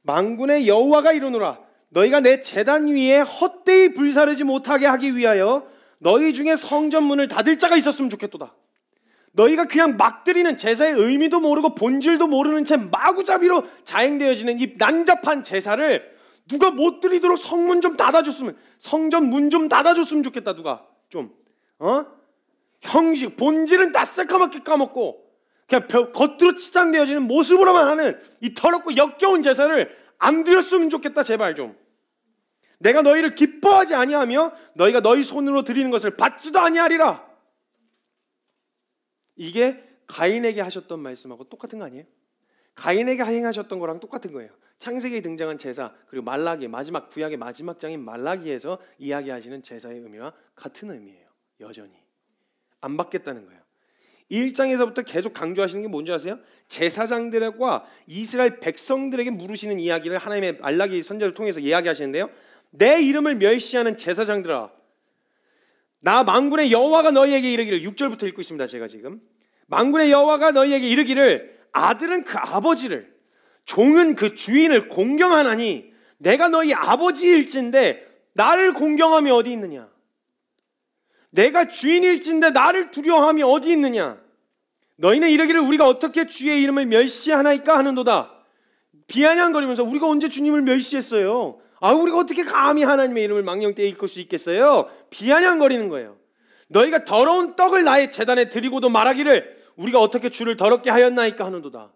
만군의 여호와가 이르노라 너희가 내 제단 위에 헛되이 불사르지 못하게 하기 위하여 너희 중에 성전문을 닫을 자가 있었으면 좋겠도다. 너희가 그냥 막 드리는 제사의 의미도 모르고 본질도 모르는 채 마구잡이로 자행되어지는 이 난잡한 제사를 누가 못 드리도록 성문 좀 닫아줬으면, 성전 문 좀 닫아줬으면 좋겠다. 누가 좀 형식, 본질은 다 새까맣게 까먹고 그냥 겉으로 치장되어지는 모습으로만 하는 이 더럽고 역겨운 제사를 안 드렸으면 좋겠다. 제발 좀. 내가 너희를 기뻐하지 아니하며 너희가 너희 손으로 드리는 것을 받지도 아니하리라. 이게 가인에게 하셨던 말씀하고 똑같은 거 아니에요? 가인에게 행하셨던 거랑 똑같은 거예요. 창세기에 등장한 제사, 그리고 말라기, 마지막 구약의 마지막 장인 말라기에서 이야기하시는 제사의 의미와 같은 의미예요. 여전히 안 받겠다는 거예요. 1장에서부터 계속 강조하시는 게 뭔지 아세요? 제사장들과 이스라엘 백성들에게 물으시는 이야기를 하나님의 말라기 선지자를 통해서 이야기하시는데요, 내 이름을 멸시하는 제사장들아, 나 만군의 여호와가 너희에게 이르기를, 6절부터 읽고 있습니다. 제가 지금 만군의 여호와가 너희에게 이르기를 아들은 그 아버지를, 종은 그 주인을 공경하나니 내가 너희 아버지일진데 나를 공경함이 어디 있느냐? 내가 주인일진데 나를 두려워함이 어디 있느냐? 너희는 이르기를 우리가 어떻게 주의 이름을 멸시하나이까 하는도다. 비아냥거리면서 우리가 언제 주님을 멸시했어요? 우리가 어떻게 감히 하나님의 이름을 망령되이 일컬 수 있겠어요? 비아냥거리는 거예요. 너희가 더러운 떡을 나의 제단에 드리고도 말하기를 우리가 어떻게 주를 더럽게 하였나이까 하는도다.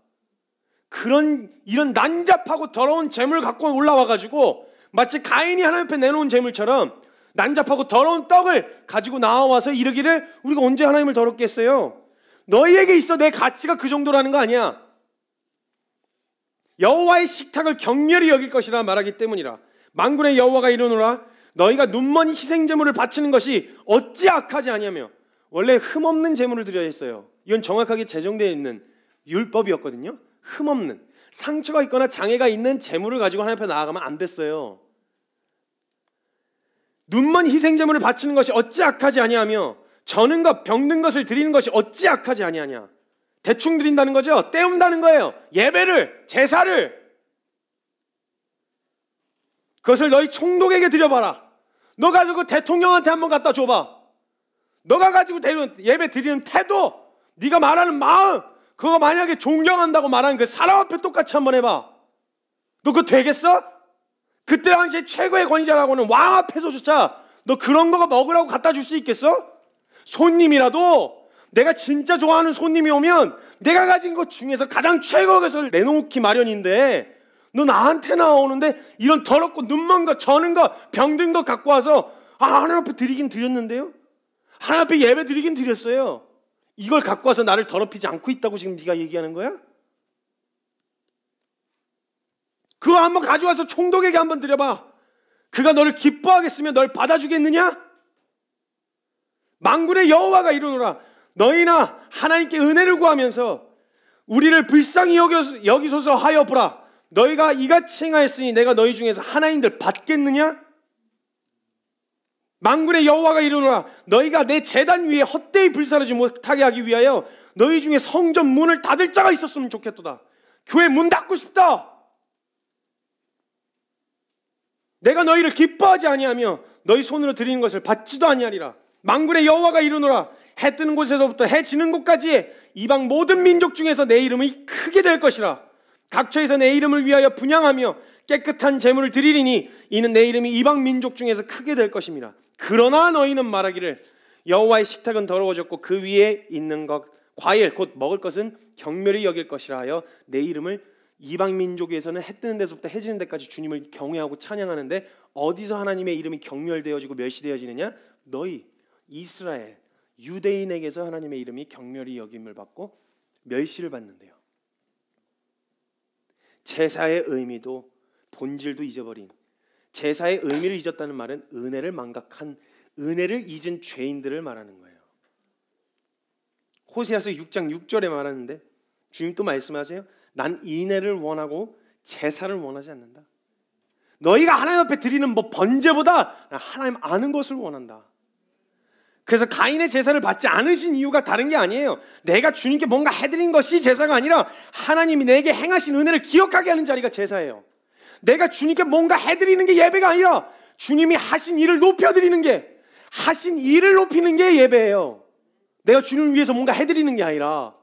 이런 난잡하고 더러운 재물을 갖고 올라와가지고 마치 가인이 하나님 앞에 내놓은 재물처럼 난잡하고 더러운 떡을 가지고 나와서 이르기를 우리가 언제 하나님을 더럽게 했어요? 너희에게 있어 내 가치가 그 정도라는 거 아니야. 여호와의 식탁을 경멸히 여길 것이라 말하기 때문이라. 만군의 여호와가 이르노라 너희가 눈먼 희생제물을 바치는 것이 어찌 악하지 아니하며. 원래 흠없는 제물을 드려야 했어요. 이건 정확하게 제정되어 있는 율법이었거든요. 흠없는, 상처가 있거나 장애가 있는 제물을 가지고 하나님 앞에 나아가면 안 됐어요. 눈먼 희생제물을 바치는 것이 어찌 악하지 아니하며 저는 것 병든 것을 드리는 것이 어찌 악하지 아니하냐. 대충 드린다는 거죠. 때운다는 거예요. 예배를, 제사를. 그것을 너희 총독에게 드려봐라. 너 가지고 대통령한테 한번 갖다 줘봐. 너가 가지고 예배 드리는 태도, 네가 말하는 마음, 그거 만약에 존경한다고 말하는 그 사람 앞에 똑같이 한번 해봐. 너 그거 되겠어? 그때 당시에 최고의 권위자라고는 왕 앞에서조차 너 그런 거 먹으라고 갖다 줄 수 있겠어? 손님이라도 내가 진짜 좋아하는 손님이 오면 내가 가진 것 중에서 가장 최고의 것을 내놓기 마련인데 너 나한테 나오는데 이런 더럽고 눈먼 거, 저는 거, 병든 거 갖고 와서 하나님 앞에 드리긴 드렸는데요? 하나님 앞에 예배 드리긴 드렸어요. 이걸 갖고 와서 나를 더럽히지 않고 있다고 지금 네가 얘기하는 거야? 그거 한번 가져와서 총독에게 한번 드려봐. 그가 너를 기뻐하겠으며 널 받아주겠느냐? 만군의 여호와가 이르노라. 너희나 하나님께 은혜를 구하면서 우리를 불쌍히 여기소서 하여 보라. 너희가 이같이 행하였으니 내가 너희 중에서 하나님들 받겠느냐? 만군의 여호와가 이르노라. 너희가 내 제단 위에 헛되이 불사르지 못하게 하기 위하여 너희 중에 성전 문을 닫을 자가 있었으면 좋겠도다. 교회 문 닫고 싶다. 내가 너희를 기뻐하지 아니하며 너희 손으로 드리는 것을 받지도 아니하리라. 만군의 여호와가 이르노라. 해 뜨는 곳에서부터 해 지는 곳까지 이방 모든 민족 중에서 내 이름이 크게 될 것이라. 각처에서 내 이름을 위하여 분향하며 깨끗한 제물을 드리리니 이는 내 이름이 이방 민족 중에서 크게 될 것임이라. 그러나 너희는 말하기를 여호와의 식탁은 더러워졌고 그 위에 있는 것 과일 곧 먹을 것은 경멸히 여길 것이라 하여 내 이름을 이방 민족에서는 해 뜨는 데서부터 해 지는 데까지 주님을 경외하고 찬양하는데 어디서 하나님의 이름이 경멸되어지고 멸시되어지느냐? 너희 이스라엘 유대인에게서 하나님의 이름이 경멸히 여김을 받고 멸시를 받는데요. 제사의 의미도 본질도 잊어버린, 제사의 의미를 잊었다는 말은 은혜를 망각한, 은혜를 잊은 죄인들을 말하는 거예요. 호세아서 6장 6절에 말하는데 주님 또 말씀하세요. 난 인애를 원하고 제사를 원하지 않는다. 너희가 하나님 앞에 드리는 뭐 번제보다 하나님 아는 것을 원한다. 그래서 가인의 제사를 받지 않으신 이유가 다른 게 아니에요. 내가 주님께 뭔가 해드린 것이 제사가 아니라 하나님이 내게 행하신 은혜를 기억하게 하는 자리가 제사예요. 내가 주님께 뭔가 해드리는 게 예배가 아니라 주님이 하신 일을 높여드리는 게, 하신 일을 높이는 게 예배예요. 내가 주님을 위해서 뭔가 해드리는 게 아니라.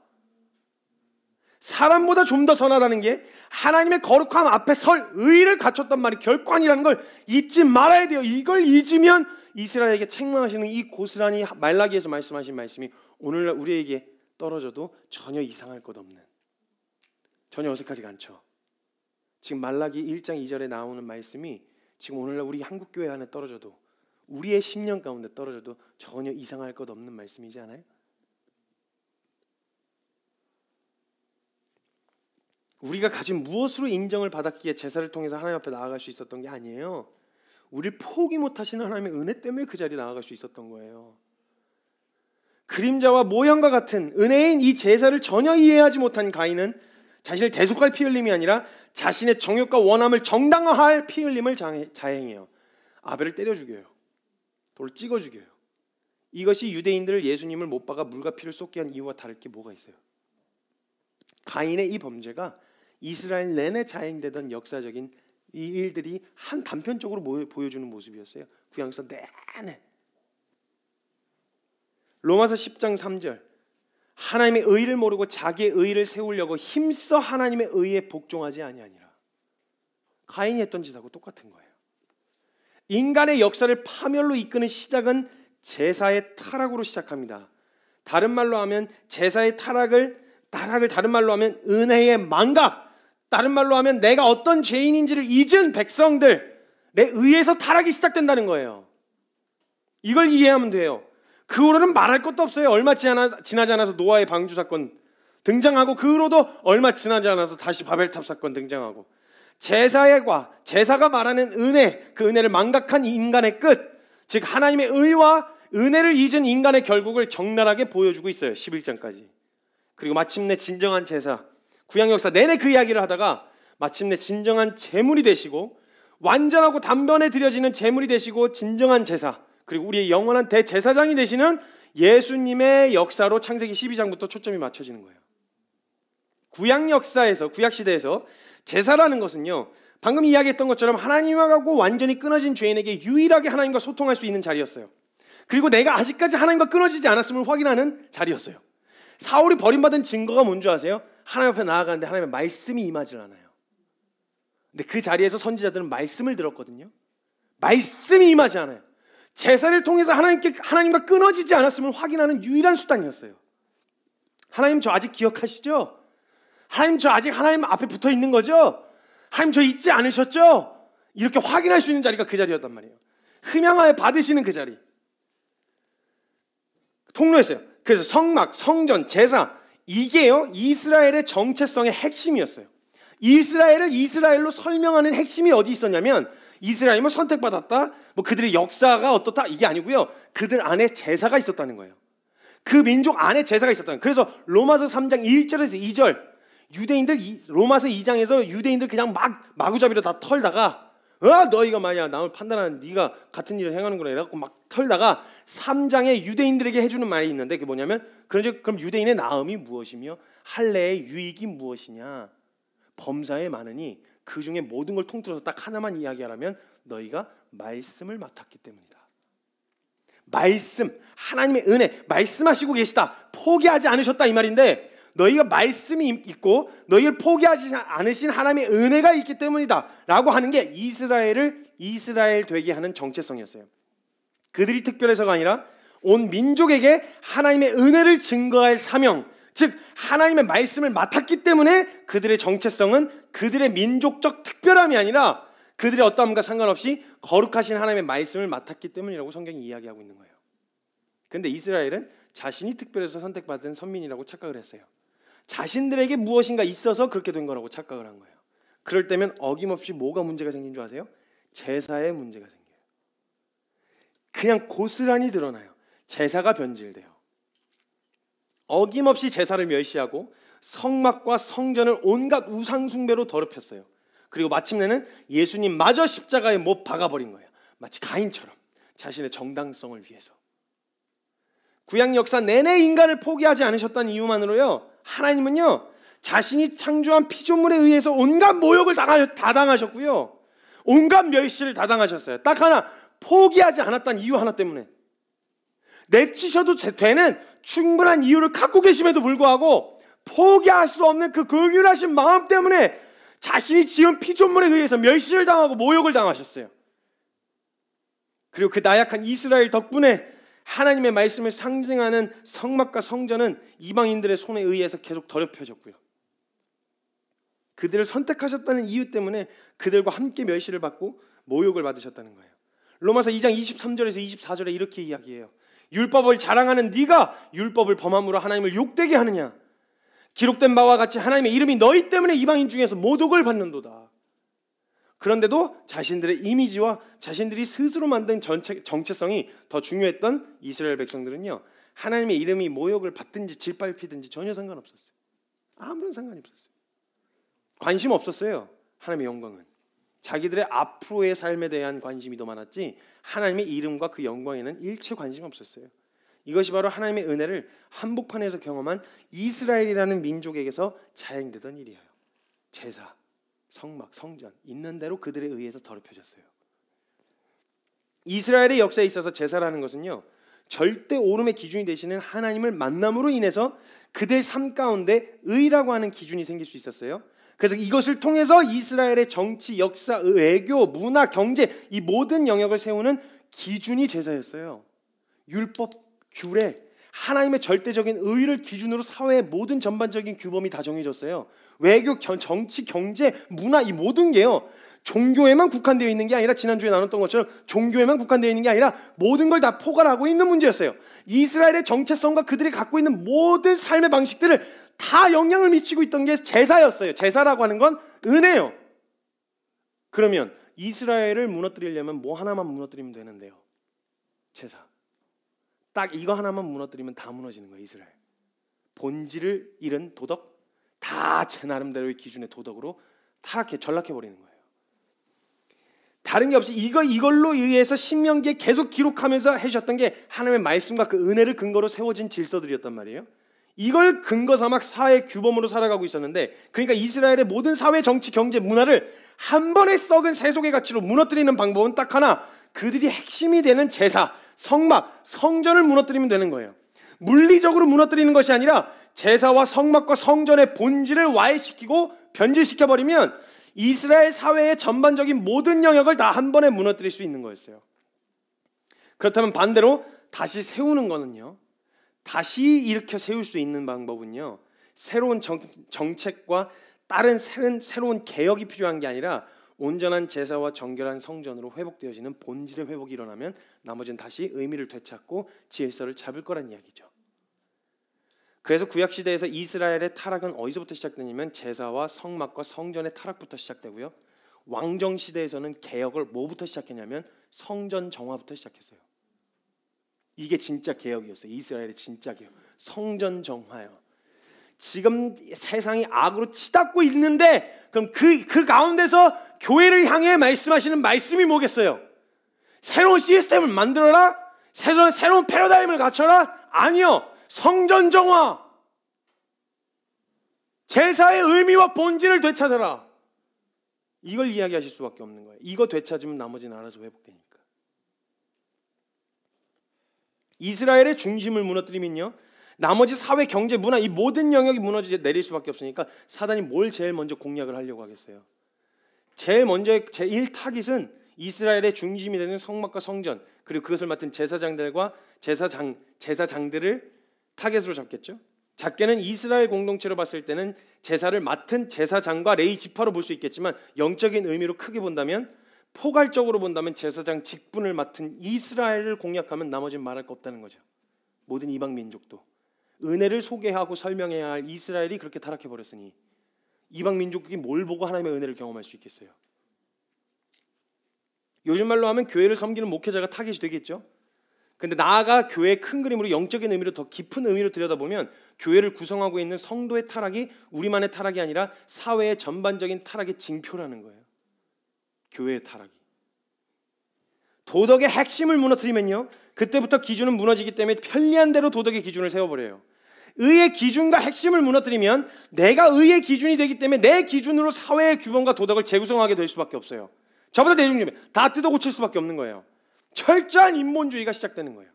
사람보다 좀 더 선하다는 게 하나님의 거룩함 앞에 설 의의를 갖췄단 말이 결관이라는 걸 잊지 말아야 돼요. 이걸 잊으면 이스라엘에게 책망하시는 이 고스란히 말라기에서 말씀하신 말씀이 오늘날 우리에게 떨어져도 전혀 이상할 것 없는, 전혀 어색하지가 않죠. 지금 말라기 1장 2절에 나오는 말씀이 지금 오늘날 우리 한국교회 안에 떨어져도, 우리의 10년 가운데 떨어져도 전혀 이상할 것 없는 말씀이지 않아요? 우리가 가진 무엇으로 인정을 받았기에 제사를 통해서 하나님 앞에 나아갈 수 있었던 게 아니에요. 우리를 포기 못하시는 하나님의 은혜 때문에 그 자리에 나아갈 수 있었던 거예요. 그림자와 모형과 같은 은혜인 이 제사를 전혀 이해하지 못한 가인은 자신을 대속할 피 흘림이 아니라 자신의 정욕과 원함을 정당화할 피 흘림을 자행해요. 아벨을 때려 죽여요. 돌을 찍어 죽여요. 이것이 유대인들을 예수님을 못 박아 물과 피를 쏟게 한 이유와 다를 게 뭐가 있어요? 가인의 이 범죄가 이스라엘 내내 자행되던 역사적인 이 일들이 한 단편적으로 보여주는 모습이었어요. 구약서 내내. 로마서 10장 3절. 하나님의 의를 모르고 자기의 의를 세우려고 힘써 하나님의 의에 복종하지 아니하니라. 가인이 했던 짓하고 똑같은 거예요. 인간의 역사를 파멸로 이끄는 시작은 제사의 타락으로 시작합니다. 다른 말로 하면 제사의 타락을 다른 말로 하면 은혜의 망각, 다른 말로 하면 내가 어떤 죄인인지를 잊은 백성들에 의해서 타락이 시작된다는 거예요. 이걸 이해하면 돼요. 그 후로는 말할 것도 없어요. 얼마 지나지 않아서 노아의 방주 사건 등장하고, 그 후로도 얼마 지나지 않아서 다시 바벨탑 사건 등장하고, 제사가 말하는 은혜, 그 은혜를 망각한 인간의 끝, 즉 하나님의 의와 은혜를 잊은 인간의 결국을 적나라하게 보여주고 있어요. 11장까지. 그리고 마침내 진정한 제사, 구약 역사 내내 그 이야기를 하다가 마침내 진정한 제물이 되시고, 완전하고 단번에 드려지는 제물이 되시고 진정한 제사, 그리고 우리의 영원한 대제사장이 되시는 예수님의 역사로 창세기 12장부터 초점이 맞춰지는 거예요. 구약 역사에서, 구약 시대에서 제사라는 것은요, 방금 이야기했던 것처럼 하나님하고 완전히 끊어진 죄인에게 유일하게 하나님과 소통할 수 있는 자리였어요. 그리고 내가 아직까지 하나님과 끊어지지 않았음을 확인하는 자리였어요. 사울이 버림받은 증거가 뭔지 아세요? 하나님 앞에 나아가는데 하나님의 말씀이 임하지 않아요. 근데 그 자리에서 선지자들은 말씀을 들었거든요. 말씀이 임하지 않아요. 제사를 통해서 하나님과 끊어지지 않았음을 확인하는 유일한 수단이었어요. 하나님 저 아직 기억하시죠? 하나님 저 아직 하나님 앞에 붙어 있는 거죠? 하나님 저 잊지 않으셨죠? 이렇게 확인할 수 있는 자리가 그 자리였단 말이에요. 흠양하여 받으시는 그 자리. 통로였어요. 그래서 성막, 성전, 제사, 이게요 이스라엘의 정체성의 핵심이었어요. 이스라엘을 이스라엘로 설명하는 핵심이 어디 있었냐면, 이스라엘이 뭐 선택받았다, 뭐 그들의 역사가 어떻다, 이게 아니고요, 그들 안에 제사가 있었다는 거예요. 그 민족 안에 제사가 있었다는 거예요. 그래서 로마서 3장 1절에서 2절, 유대인들 로마서 2장에서 유대인들 그냥 마구잡이로 다 털다가, 너희가 만약 나를 판단하는 네가 같은 일을 행하는구나 이래갖고 막 털다가 3장에 유대인들에게 해주는 말이 있는데, 그게 뭐냐면, 그럼 유대인의 나음이 무엇이며 할례의 유익이 무엇이냐. 범사에 많으니 그 중에 모든 걸 통틀어서 딱 하나만 이야기하라면 너희가 말씀을 맡았기 때문이다. 말씀, 하나님의 은혜, 말씀하시고 계시다, 포기하지 않으셨다 이 말인데, 너희가 말씀이 있고 너희를 포기하지 않으신 하나님의 은혜가 있기 때문이다 라고 하는 게 이스라엘을 이스라엘 되게 하는 정체성이었어요. 그들이 특별해서가 아니라 온 민족에게 하나님의 은혜를 증거할 사명, 즉 하나님의 말씀을 맡았기 때문에 그들의 정체성은 그들의 민족적 특별함이 아니라 그들의 어떠함과 상관없이 거룩하신 하나님의 말씀을 맡았기 때문이라고 성경이 이야기하고 있는 거예요. 그런데 이스라엘은 자신이 특별해서 선택받은 선민이라고 착각을 했어요. 자신들에게 무엇인가 있어서 그렇게 된 거라고 착각을 한 거예요. 그럴 때면 어김없이 뭐가 문제가 생긴 줄 아세요? 제사에 문제가 생겨요. 그냥 고스란히 드러나요. 제사가 변질돼요. 어김없이 제사를 멸시하고 성막과 성전을 온갖 우상 숭배로 더럽혔어요. 그리고 마침내는 예수님마저 십자가에 못 박아버린 거예요. 마치 가인처럼 자신의 정당성을 위해서. 구약 역사 내내 인간을 포기하지 않으셨다는 이유만으로요, 하나님은요 자신이 창조한 피조물에 의해서 온갖 모욕을 다 당하셨고요, 온갖 멸시를 다 당하셨어요. 딱 하나, 포기하지 않았다는 이유 하나 때문에. 내치셔도 되는 충분한 이유를 갖고 계심에도 불구하고 포기할 수 없는 그 긍휼하신 마음 때문에 자신이 지은 피조물에 의해서 멸시를 당하고 모욕을 당하셨어요. 그리고 그 나약한 이스라엘 덕분에 하나님의 말씀을 상징하는 성막과 성전은 이방인들의 손에 의해서 계속 더럽혀졌고요, 그들을 선택하셨다는 이유 때문에 그들과 함께 멸시를 받고 모욕을 받으셨다는 거예요. 로마서 2장 23절에서 24절에 이렇게 이야기해요. 율법을 자랑하는 네가 율법을 범함으로 하나님을 욕되게 하느냐. 기록된 바와 같이 하나님의 이름이 너희 때문에 이방인 중에서 모독을 받는도다. 그런데도 자신들의 이미지와 자신들이 스스로 만든 정체성이 더 중요했던 이스라엘 백성들은요, 하나님의 이름이 모욕을 받든지 짓밟히든지 전혀 상관없었어요. 아무런 상관이 없었어요. 관심 없었어요. 하나님의 영광은 자기들의 앞으로의 삶에 대한 관심이 더 많았지 하나님의 이름과 그 영광에는 일체 관심 없었어요. 이것이 바로 하나님의 은혜를 한복판에서 경험한 이스라엘이라는 민족에게서 자행되던 일이에요. 제사, 성막, 성전 있는 대로 그들에 의해서 더럽혀졌어요. 이스라엘의 역사에 있어서 제사라는 것은요, 절대 오름의 기준이 되시는 하나님을 만남으로 인해서 그들 삶 가운데 의라고 하는 기준이 생길 수 있었어요. 그래서 이것을 통해서 이스라엘의 정치, 역사, 외교, 문화, 경제 이 모든 영역을 세우는 기준이 제사였어요. 율법, 규례, 하나님의 절대적인 의를 기준으로 사회의 모든 전반적인 규범이 다 정해졌어요. 외교, 정치, 경제, 문화 이 모든 게요, 종교에만 국한되어 있는 게 아니라, 지난주에 나눴던 것처럼 종교에만 국한되어 있는 게 아니라 모든 걸 다 포괄하고 있는 문제였어요. 이스라엘의 정체성과 그들이 갖고 있는 모든 삶의 방식들을 다 영향을 미치고 있던 게 제사였어요. 제사라고 하는 건 은혜요. 그러면 이스라엘을 무너뜨리려면 뭐 하나만 무너뜨리면 되는데요, 제사. 딱 이거 하나만 무너뜨리면 다 무너지는 거예요. 이스라엘 본질을 잃은 도덕, 다 제 나름대로의 기준의 도덕으로 전락해버리는 거예요. 다른 게 없이 이걸로 의해서 신명기에 계속 기록하면서 해주셨던 게 하나님의 말씀과 그 은혜를 근거로 세워진 질서들이었단 말이에요. 이걸 근거 삼아 사회 규범으로 살아가고 있었는데, 그러니까 이스라엘의 모든 사회, 정치, 경제, 문화를 한 번에 썩은 세속의 가치로 무너뜨리는 방법은 딱 하나, 그들이 핵심이 되는 제사, 성막, 성전을 무너뜨리면 되는 거예요. 물리적으로 무너뜨리는 것이 아니라 제사와 성막과 성전의 본질을 와해시키고 변질시켜버리면 이스라엘 사회의 전반적인 모든 영역을 다 한 번에 무너뜨릴 수 있는 거였어요. 그렇다면 반대로 다시 세우는 거는요, 다시 일으켜 세울 수 있는 방법은요, 새로운 정책과 다른 새로운 개혁이 필요한 게 아니라 온전한 제사와 정결한 성전으로 회복되어지는 본질의 회복이 일어나면 나머지는 다시 의미를 되찾고 질서를 잡을 거란 이야기죠. 그래서 구약시대에서 이스라엘의 타락은 어디서부터 시작되냐면 제사와 성막과 성전의 타락부터 시작되고요, 왕정시대에서는 개혁을 뭐부터 시작했냐면 성전 정화부터 시작했어요. 이게 진짜 개혁이었어요. 이스라엘의 진짜 개혁, 성전 정화요. 지금 세상이 악으로 치닫고 있는데 그럼 그 가운데서 교회를 향해 말씀하시는 말씀이 뭐겠어요? 새로운 시스템을 만들어라? 새로운 패러다임을 갖춰라? 아니요. 성전 정화, 제사의 의미와 본질을 되찾아라. 이걸 이야기하실 수밖에 없는 거예요. 이거 되찾으면 나머지는 알아서 회복되니까. 이스라엘의 중심을 무너뜨리면요, 나머지 사회, 경제, 문화 이 모든 영역이 무너져 내릴 수밖에 없으니까 사단이 뭘 제일 먼저 공략을 하려고 하겠어요? 제일 먼저 제1타깃은 이스라엘의 중심이 되는 성막과 성전, 그리고 그것을 맡은 제사장들과 제사장들을 타겟으로 잡겠죠. 작게는 이스라엘 공동체로 봤을 때는 제사를 맡은 제사장과 레위 지파로 볼 수 있겠지만 영적인 의미로 크게 본다면, 포괄적으로 본다면 제사장 직분을 맡은 이스라엘을 공략하면 나머지는 말할 거 없다는 거죠. 모든 이방 민족도 은혜를 소개하고 설명해야 할 이스라엘이 그렇게 타락해버렸으니 이방 민족이 뭘 보고 하나님의 은혜를 경험할 수 있겠어요? 요즘 말로 하면 교회를 섬기는 목회자가 타겟이 되겠죠. 근데 나아가 교회의 큰 그림으로 영적인 의미로 더 깊은 의미로 들여다보면 교회를 구성하고 있는 성도의 타락이 우리만의 타락이 아니라 사회의 전반적인 타락의 징표라는 거예요. 교회의 타락이. 도덕의 핵심을 무너뜨리면요, 그때부터 기준은 무너지기 때문에 편리한 대로 도덕의 기준을 세워버려요. 의의 기준과 핵심을 무너뜨리면 내가 의의 기준이 되기 때문에 내 기준으로 사회의 규범과 도덕을 재구성하게 될 수밖에 없어요. 저보다 대중님이 다 뜯어 고칠 수밖에 없는 거예요. 철저한 인본주의가 시작되는 거예요.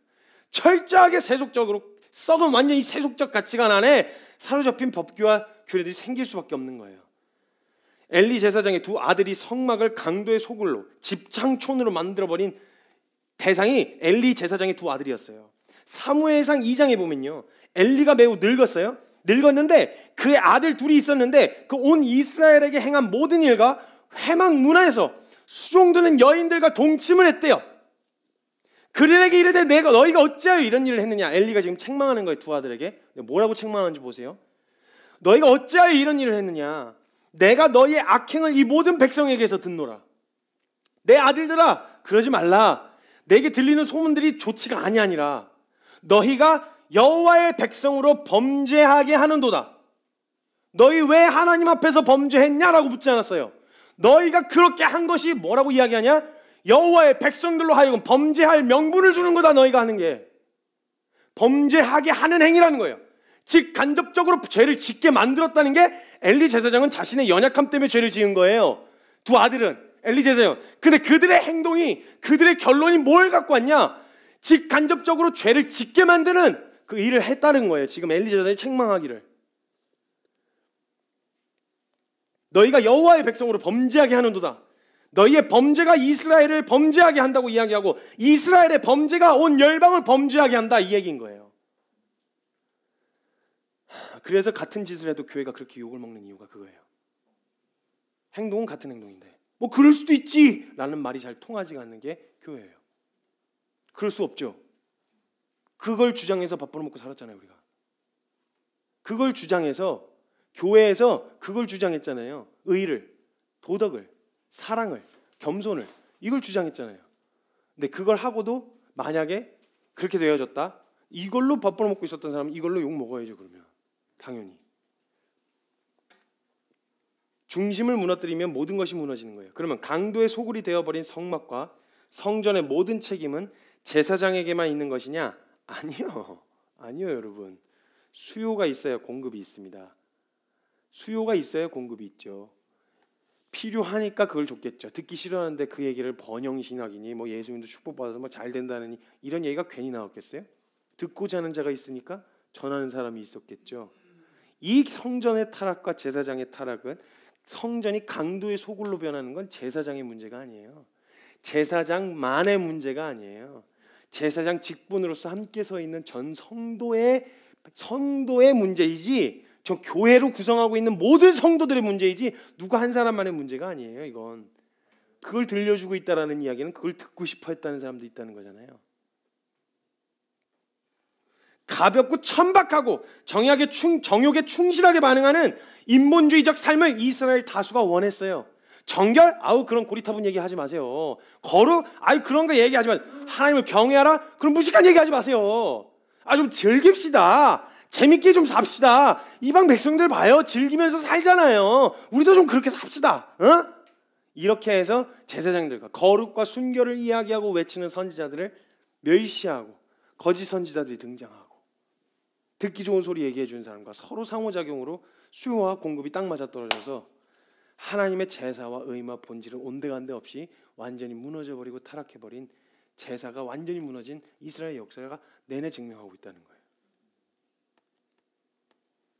철저하게 세속적으로 썩은 완전히 세속적 가치관 안에 사로잡힌 법규와 규례들이 생길 수밖에 없는 거예요. 엘리 제사장의 두 아들이 성막을 강도의 소굴로, 집창촌으로 만들어버린 대상이 엘리 제사장의 두 아들이었어요. 사무엘상 2장에 보면요, 엘리가 매우 늙었어요. 늙었는데 그의 아들 둘이 있었는데 그 온 이스라엘에게 행한 모든 일과 회막 문화에서 수종드는 여인들과 동침을 했대요. 그들에게 이르되 너희가 어찌하여 이런 일을 했느냐. 엘리가 지금 책망하는 거예요, 두 아들에게. 뭐라고 책망하는지 보세요. 너희가 어찌하여 이런 일을 했느냐. 내가 너희의 악행을 이 모든 백성에게서 듣노라. 내 아들들아, 그러지 말라. 내게 들리는 소문들이 좋지가 아니하니라. 너희가 여호와의 백성으로 범죄하게 하는도다. 너희 왜 하나님 앞에서 범죄했냐라고 묻지 않았어요. 너희가 그렇게 한 것이 뭐라고 이야기하냐? 여호와의 백성들로 하여금 범죄할 명분을 주는 거다. 너희가 하는 게 범죄하게 하는 행위라는 거예요. 즉 간접적으로 죄를 짓게 만들었다는 게, 엘리 제사장은 자신의 연약함 때문에 죄를 지은 거예요. 두 아들은 엘리 제사장. 근데 그들의 행동이, 그들의 결론이 뭘 갖고 왔냐? 즉 간접적으로 죄를 짓게 만드는 그 일을 했다는 거예요. 지금 엘리 제사장이 책망하기를, 너희가 여호와의 백성으로 범죄하게 하는도다. 너희의 범죄가 이스라엘을 범죄하게 한다고 이야기하고 이스라엘의 범죄가 온 열방을 범죄하게 한다, 이 얘기인 거예요. 그래서 같은 짓을 해도 교회가 그렇게 욕을 먹는 이유가 그거예요. 행동은 같은 행동인데 뭐 그럴 수도 있지 라는 말이 잘 통하지가 않는 게 교회예요. 그럴 수 없죠. 그걸 주장해서 밥 벌어먹고 살았잖아요, 우리가. 그걸 주장해서 교회에서 그걸 주장했잖아요. 의를, 도덕을, 사랑을, 겸손을, 이걸 주장했잖아요. 근데 그걸 하고도 만약에 그렇게 되어졌다, 이걸로 밥 벌어먹고 있었던 사람은 이걸로 욕 먹어야죠. 그러면 당연히 중심을 무너뜨리면 모든 것이 무너지는 거예요. 그러면 강도의 소굴이 되어버린 성막과 성전의 모든 책임은 제사장에게만 있는 것이냐? 아니요. 여러분. 수요가 있어야 공급이 있습니다. 수요가 있어야 공급이 있죠. 필요하니까 그걸 줬겠죠. 듣기 싫어하는데 그 얘기를 번영신학이니 뭐 예수님도 축복받아서 뭐 잘 된다느니 이런 얘기가 괜히 나왔겠어요? 듣고자 하는 자가 있으니까 전하는 사람이 있었겠죠. 이 성전의 타락과 제사장의 타락은 성전이 강도의 소굴로 변하는 건 제사장의 문제가 아니에요. 제사장만의 문제가 아니에요. 제사장 직분으로서 함께 서 있는 전 성도의 문제이지, 저 교회로 구성하고 있는 모든 성도들의 문제이지 누구 한 사람만의 문제가 아니에요. 이건 그걸 들려주고 있다라는 이야기는 그걸 듣고 싶어 했다는 사람도 있다는 거잖아요. 가볍고 천박하고 정욕에 충실하게 반응하는 인본주의적 삶을 이스라엘 다수가 원했어요. 정결? 아우 그런 고리타분 얘기하지 마세요. 거룩? 아이 그런 거 얘기하지 마세요. 하나님을 경외하라? 그런 무식한 얘기하지 마세요. 좀 즐깁시다. 재밌게 좀 삽시다. 이방 백성들 봐요. 즐기면서 살잖아요. 우리도 좀 그렇게 삽시다. 이렇게 해서 제사장들과 거룩과 순결을 이야기하고 외치는 선지자들을 멸시하고 거짓 선지자들이 등장하고 듣기 좋은 소리 얘기해 주는 사람과 서로 상호작용으로 수요와 공급이 딱 맞아떨어져서 하나님의 제사와 의무와 본질은 온데간데 없이 완전히 무너져버리고 타락해버린, 제사가 완전히 무너진 이스라엘 역사가 내내 증명하고 있다는 거예요.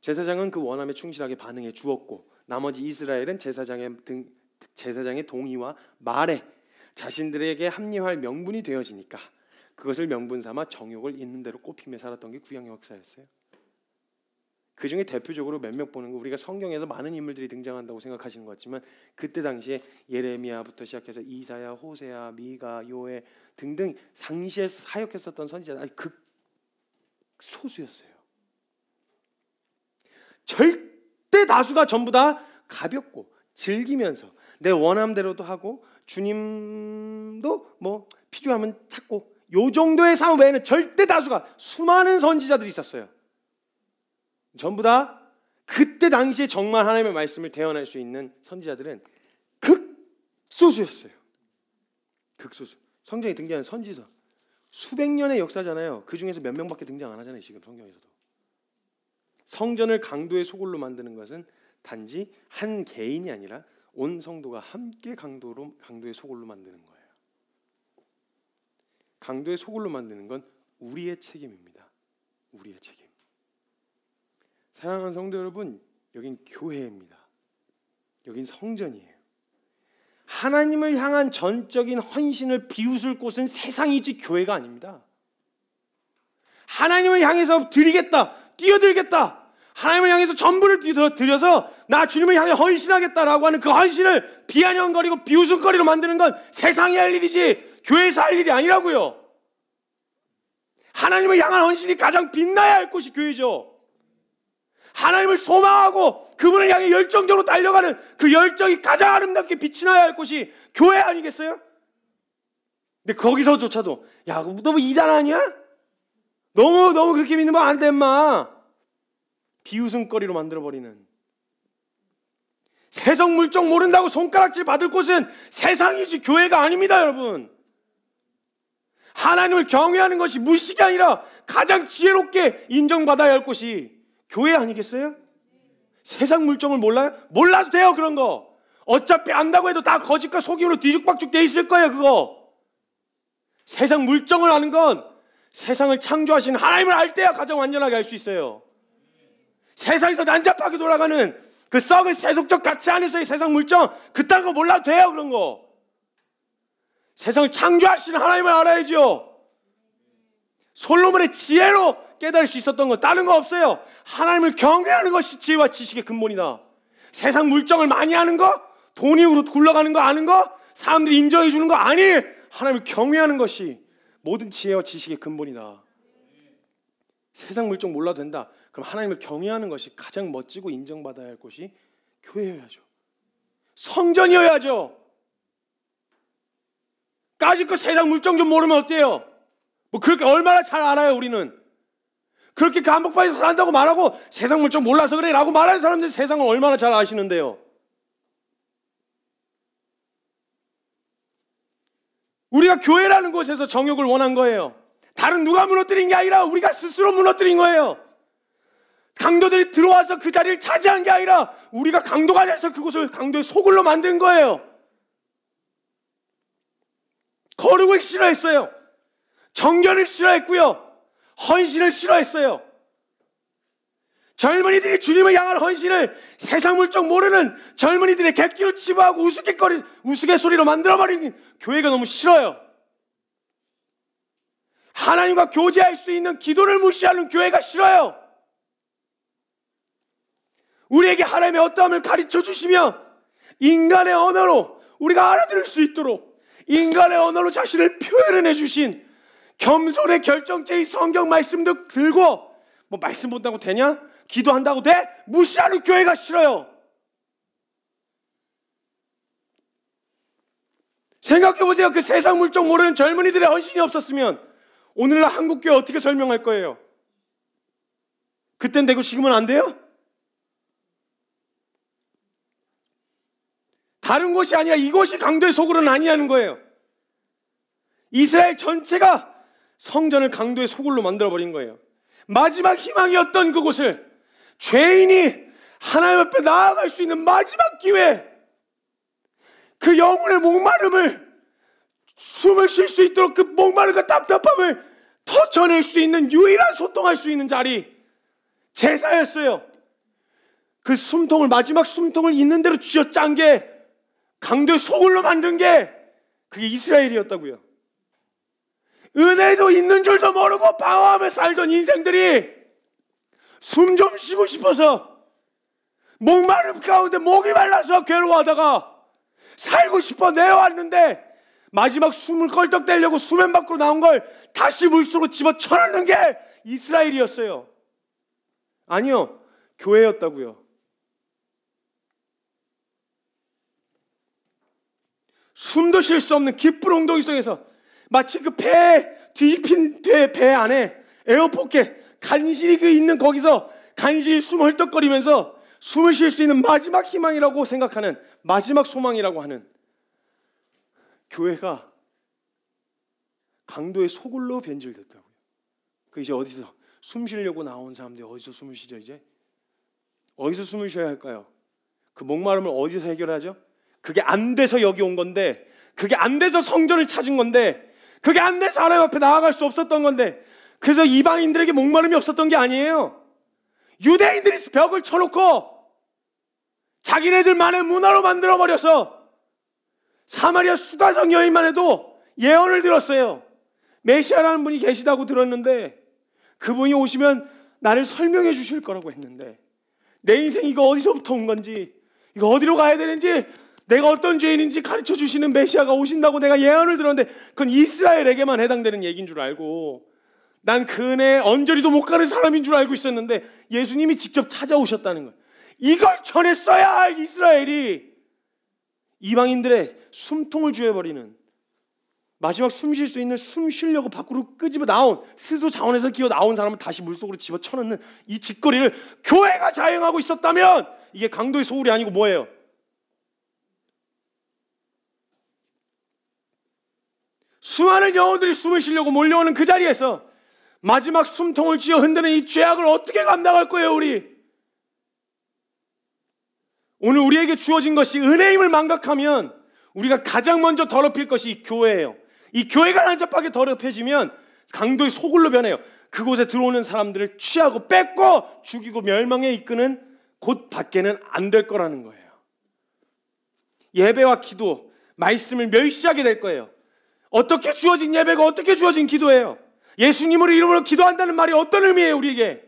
제사장은 그 원함에 충실하게 반응해 주었고 나머지 이스라엘은 제사장의 동의와 말에 자신들에게 합리화할 명분이 되어지니까 그것을 명분 삼아 정욕을 있는 대로 꼽히며 살았던 게 구약 역사였어요. 그 중에 대표적으로 몇몇 보는 거, 우리가 성경에서 많은 인물들이 등장한다고 생각하시는 것 같지만 그때 당시에 예레미야부터 시작해서 이사야, 호세야, 미가, 요엘 등등 당시에 사역했었던 선지자들 극소수였어요. 절대 다수가 전부 다 가볍고 즐기면서 내 원함대로도 하고 주님도 뭐 필요하면 찾고 요 정도의 삶 외에는 절대 다수가 수많은 선지자들이 있었어요. 전부 다 그때 당시에 정말 하나님의 말씀을 대언할 수 있는 선지자들은 극소수였어요. 극소수. 성경에 등장하는 선지서 수백 년의 역사잖아요. 그 중에서 몇 명밖에 등장 안 하잖아요. 지금 성경에서도. 성전을 강도의 소굴로 만드는 것은 단지 한 개인이 아니라 온 성도가 함께 강도의 소굴로 만드는 거예요. 강도의 소굴로 만드는 건 우리의 책임입니다. 우리의 책임. 사랑하는 성도 여러분, 여긴 교회입니다. 여긴 성전이에요. 하나님을 향한 전적인 헌신을 비웃을 곳은 세상이지 교회가 아닙니다. 하나님을 향해서 드리겠다, 뛰어들겠다, 하나님을 향해서 전부를 드려서 나 주님을 향해 헌신하겠다라고 하는 그 헌신을 비아냥거리고 비웃음거리로 만드는 건 세상이 할 일이지 교회에서 할 일이 아니라고요. 하나님을 향한 헌신이 가장 빛나야 할 곳이 교회죠. 하나님을 소망하고 그분을 향해 열정적으로 달려가는 그 열정이 가장 아름답게 빛이 나야 할 곳이 교회 아니겠어요? 근데 거기서조차도 야, 너 뭐 이단 아니야? 너무 그렇게 믿는 거 안 돼, 인마. 비웃음거리로 만들어버리는, 세상 물정 모른다고 손가락질 받을 곳은 세상이지 교회가 아닙니다. 여러분, 하나님을 경외하는 것이 무식이 아니라 가장 지혜롭게 인정받아야 할 곳이 교회 아니겠어요? 세상 물정을 몰라요? 몰라도 돼요. 그런 거 어차피 안다고 해도 다 거짓과 속임으로 뒤죽박죽 돼 있을 거예요. 그거 세상 물정을 아는 건 세상을 창조하신 하나님을 알 때야 가장 완전하게 알 수 있어요. 세상에서 난잡하게 돌아가는 그 썩은 세속적 가치 안에서의 세상 물정 그딴 거 몰라도 돼요. 그런 거 세상을 창조하신 하나님을 알아야죠. 솔로몬의 지혜로 깨달을 수 있었던 건 다른 거 없어요. 하나님을 경외하는 것이 지혜와 지식의 근본이다. 세상 물정을 많이 하는 거, 돈이 굴러가는 거 아는 거, 사람들이 인정해 주는 거 아니, 하나님을 경외하는 것이 모든 지혜와 지식의 근본이다. 세상 물정 몰라도 된다. 그럼 하나님을 경외하는 것이 가장 멋지고 인정받아야 할 곳이 교회여야죠. 성전이어야죠. 까짓 세상 물정 좀 모르면 어때요? 뭐 그렇게 얼마나 잘 알아요. 우리는 그렇게 그 한복판에서 산다고 말하고 세상 물정 몰라서 그래 라고 말하는 사람들이 세상을 얼마나 잘 아시는데요. 우리가 교회라는 곳에서 정욕을 원한 거예요. 다른 누가 무너뜨린 게 아니라 우리가 스스로 무너뜨린 거예요. 강도들이 들어와서 그 자리를 차지한 게 아니라 우리가 강도가 돼서 그곳을 강도의 소굴로 만든 거예요. 거룩을 싫어했어요. 정결을 싫어했고요. 헌신을 싫어했어요. 젊은이들이 주님을 향한 헌신을 세상 물정 모르는 젊은이들의 객기로 치부하고 우스갯소리로 만들어버린 교회가 너무 싫어요. 하나님과 교제할 수 있는 기도를 무시하는 교회가 싫어요. 우리에게 하나님의 어떠함을 가르쳐 주시며 인간의 언어로 우리가 알아들을 수 있도록 인간의 언어로 자신을 표현해 주신 겸손의 결정체의 성경 말씀도 들고 뭐 말씀 본다고 되냐? 기도한다고 돼? 무시하는 교회가 싫어요. 생각해보세요. 그 세상 물정 모르는 젊은이들의 헌신이 없었으면 오늘날 한국교회 어떻게 설명할 거예요? 그땐 되고 지금은 안 돼요? 다른 곳이 아니라 이곳이 강도의 소굴은 아니냐는 거예요. 이스라엘 전체가 성전을 강도의 소굴로 만들어버린 거예요. 마지막 희망이었던 그곳을 죄인이 하나님 앞에 나아갈 수 있는 마지막 기회, 그 영혼의 목마름을 숨을 쉴 수 있도록 그 목마름과 답답함을 터쳐낼 수 있는 유일한 소통할 수 있는 자리, 제사였어요. 그 숨통을, 마지막 숨통을 있는 대로 쥐어짠 게, 강도의 소굴로 만든 게 그게 이스라엘이었다고요. 은혜도 있는 줄도 모르고 방황하며 살던 인생들이 숨 좀 쉬고 싶어서 목마름 가운데 목이 말라서 괴로워하다가 살고 싶어 내려왔는데 마지막 숨을 껄떡대려고 수면 밖으로 나온 걸 다시 물속으로 집어쳐넣는 게 이스라엘이었어요. 아니요, 교회였다고요. 숨도 쉴 수 없는 깊은 웅덩이 속에서 마치 그 뒤집힌 배 안에 에어포켓 간신히 그 있는 거기서 간신히 숨 헐떡거리면서 숨을 쉴 수 있는 마지막 희망이라고 생각하는, 마지막 소망이라고 하는 교회가 강도의 소굴로 변질됐다고요. 그 이제 어디서 숨 쉬려고 나온 사람들이 어디서 숨을 쉬죠? 이제 어디서 숨을 쉬어야 할까요? 그 목마름을 어디서 해결하죠? 그게 안 돼서 여기 온 건데, 그게 안 돼서 성전을 찾은 건데, 그게 안 돼서 하나님 앞에 나아갈 수 없었던 건데, 그래서 이방인들에게 목마름이 없었던 게 아니에요. 유대인들이 벽을 쳐놓고 자기네들만의 문화로 만들어버려서 사마리아 수가성 여인만 해도 예언을 들었어요. 메시아라는 분이 계시다고 들었는데 그분이 오시면 나를 설명해 주실 거라고 했는데, 내 인생 이거 어디서부터 온 건지, 이거 어디로 가야 되는지, 내가 어떤 죄인인지 가르쳐 주시는 메시아가 오신다고 내가 예언을 들었는데 그건 이스라엘에게만 해당되는 얘기인 줄 알고 난 그 은혜에 언저리도 못 가는 사람인 줄 알고 있었는데 예수님이 직접 찾아오셨다는 거예요. 이걸 전했어야 이스라엘이 이방인들의 숨통을 쥐어버리는, 마지막 숨 쉴 수 있는, 숨 쉬려고 밖으로 끄집어 나온, 스스로 자원에서 기어 나온 사람을 다시 물속으로 집어쳐넣는 이 짓거리를 교회가 자행하고 있었다면 이게 강도의 소굴이 아니고 뭐예요? 수많은 영혼들이 숨을 쉬려고 몰려오는 그 자리에서 마지막 숨통을 쥐어 흔드는 이 죄악을 어떻게 감당할 거예요, 우리? 오늘 우리에게 주어진 것이 은혜임을 망각하면 우리가 가장 먼저 더럽힐 것이 이 교회예요. 이 교회가 난잡하게 더럽혀지면 강도의 소굴로 변해요. 그곳에 들어오는 사람들을 취하고 뺏고 죽이고 멸망에 이끄는 곳 밖에는 안 될 거라는 거예요. 예배와 기도, 말씀을 멸시하게 될 거예요. 어떻게 주어진 예배가 어떻게 주어진 기도예요? 예수님으로 이름으로 기도한다는 말이 어떤 의미예요, 우리에게?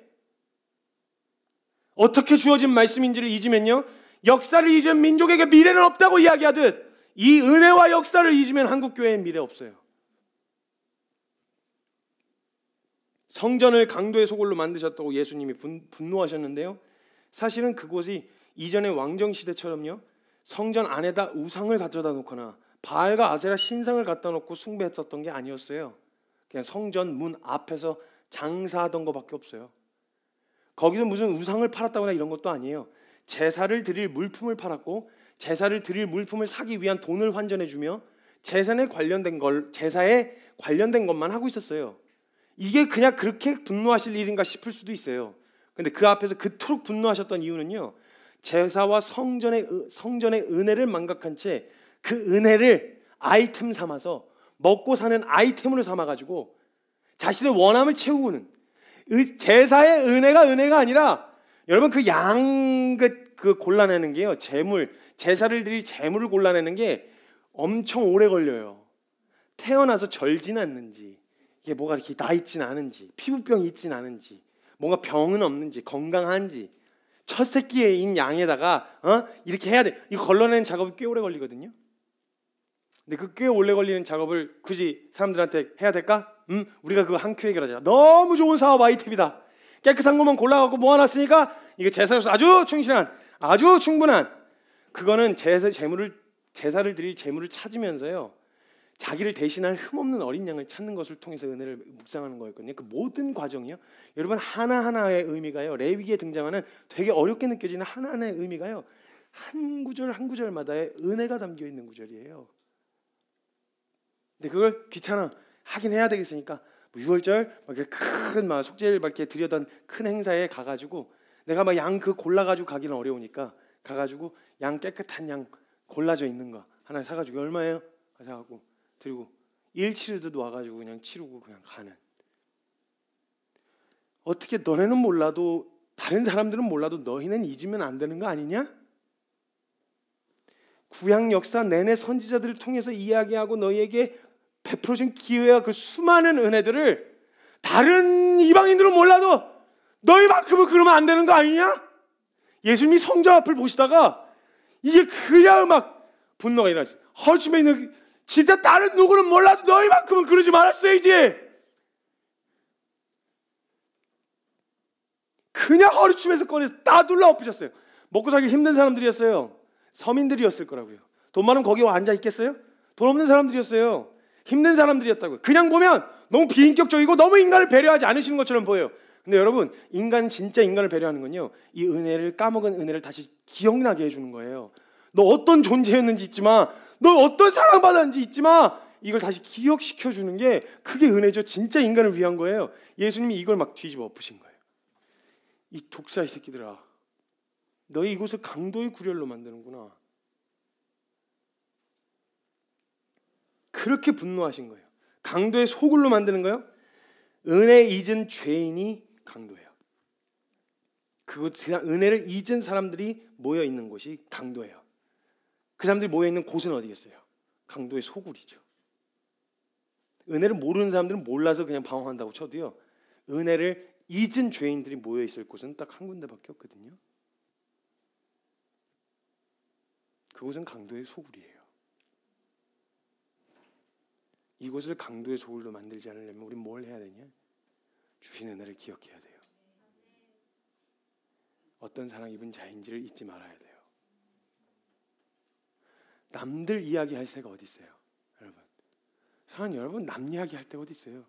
어떻게 주어진 말씀인지를 잊으면요, 역사를 잊은 민족에게 미래는 없다고 이야기하듯 이 은혜와 역사를 잊으면 한국교회에 미래 없어요. 성전을 강도의 소굴로 만드셨다고 예수님이 분노하셨는데요, 사실은 그곳이 이전의 왕정시대처럼요 성전 안에다 우상을 가져다 놓거나 바알과 아세라 신상을 갖다 놓고 숭배했었던 게 아니었어요. 그냥 성전 문 앞에서 장사하던 것밖에 없어요. 거기서 무슨 우상을 팔았다거나 이런 것도 아니에요. 제사를 드릴 물품을 팔았고 제사를 드릴 물품을 사기 위한 돈을 환전해주며 제사에 관련된 것만 하고 있었어요. 이게 그냥 그렇게 분노하실 일인가 싶을 수도 있어요. 근데 그 앞에서 그토록 분노하셨던 이유는요, 제사와 성전의 은혜를 망각한 채 그 은혜를 아이템 삼아서 먹고 사는 아이템으로 삼아가지고 자신의 원함을 채우는, 제사의 은혜가 아니라 여러분 그 양 그 골라내는 게요, 제사를 드릴 제물을 골라내는 게 엄청 오래 걸려요. 태어나서 절진 않는지, 이게 뭐가 이렇게 나 있진 않은지, 피부병이 있진 않은지, 뭔가 병은 없는지, 건강한지, 첫 새끼인 양에다가 이렇게 해야 돼. 이거 걸러내는 작업이 꽤 오래 걸리거든요. 근데 그 꽤 오래 걸리는 작업을 굳이 사람들한테 해야 될까? 우리가 그거 한 큐 해결하자. 너무 좋은 사업 아이템이다. 깨끗한 것만 골라갖고 모아놨으니까 이게 제사로서 아주 충실한, 아주 충분한, 그거는 제사를 드릴 제물을 찾으면서요, 자기를 대신할 흠없는 어린 양을 찾는 것을 통해서 은혜를 묵상하는 거였거든요. 그 모든 과정이요, 여러분 하나하나의 의미가요, 레위기에 등장하는 되게 어렵게 느껴지는 하나하나의 의미가요, 한 구절 한 구절마다의 은혜가 담겨 있는 구절이에요. 근데 그걸 귀찮아 하긴 해야 되겠으니까 유월절 큰 속죄일 이렇게 드려던 큰 행사에 가가지고 내가 막 양 그 골라가지고 가기는 어려우니까 가가지고 양 깨끗한 양 골라져 있는 거 하나 사가지고 얼마예요? 사갖고 드리고 일 치르듯 와가지고 그냥 치르고 그냥 가는. 어떻게 너네는 몰라도 다른 사람들은 몰라도 너희는 잊으면 안 되는 거 아니냐? 구약 역사 내내 선지자들을 통해서 이야기하고 너희에게 베풀어준 기회와 그 수많은 은혜들을 다른 이방인들은 몰라도 너희만큼은 그러면 안 되는 거 아니냐? 예수님이 성전 앞을 보시다가 이게 그냥 막 분노가 일어나지. 허춤에 있는 진짜 다른 누구는 몰라도 너희만큼은 그러지 말았어야지. 그냥 허리춤에서 꺼내서 따둘러 엎으셨어요. 먹고 살기 힘든 사람들이었어요. 서민들이었을 거라고요. 돈 많으면 거기 와 앉아 있겠어요? 돈 없는 사람들이었어요. 힘든 사람들이었다고요. 그냥 보면 너무 비인격적이고 너무 인간을 배려하지 않으시는 것처럼 보여요. 근데 여러분, 인간 진짜 인간을 배려하는 건요, 이 은혜를 까먹은 은혜를 다시 기억나게 해주는 거예요. 너 어떤 존재였는지 잊지 마. 너 어떤 사랑받았는지 잊지 마. 이걸 다시 기억시켜주는 게 그게 은혜죠. 진짜 인간을 위한 거예요. 예수님이 이걸 막 뒤집어 엎으신 거예요. 이 독사의 새끼들아, 너희 이곳을 강도의 구렬로 만드는구나. 그렇게 분노하신 거예요. 강도의 소굴로 만드는 거예요. 은혜 잊은 죄인이 강도예요. 은혜를 잊은 사람들이 모여 있는 곳이 강도예요. 그 사람들이 모여 있는 곳은 어디겠어요? 강도의 소굴이죠. 은혜를 모르는 사람들은 몰라서 그냥 방황한다고 쳐도요, 은혜를 잊은 죄인들이 모여 있을 곳은 딱 한 군데밖에 없거든요. 그곳은 강도의 소굴이에요. 이곳을 강도의 소굴로 만들지 않으려면 우린 뭘 해야 되냐? 주신 은혜를 기억해야 돼요. 어떤 사랑 입은 자인지를 잊지 말아야 돼요. 남들 이야기할 새가 어디 있어요, 여러분? 사랑하는 여러분, 남 이야기할 때가 어디 있어요?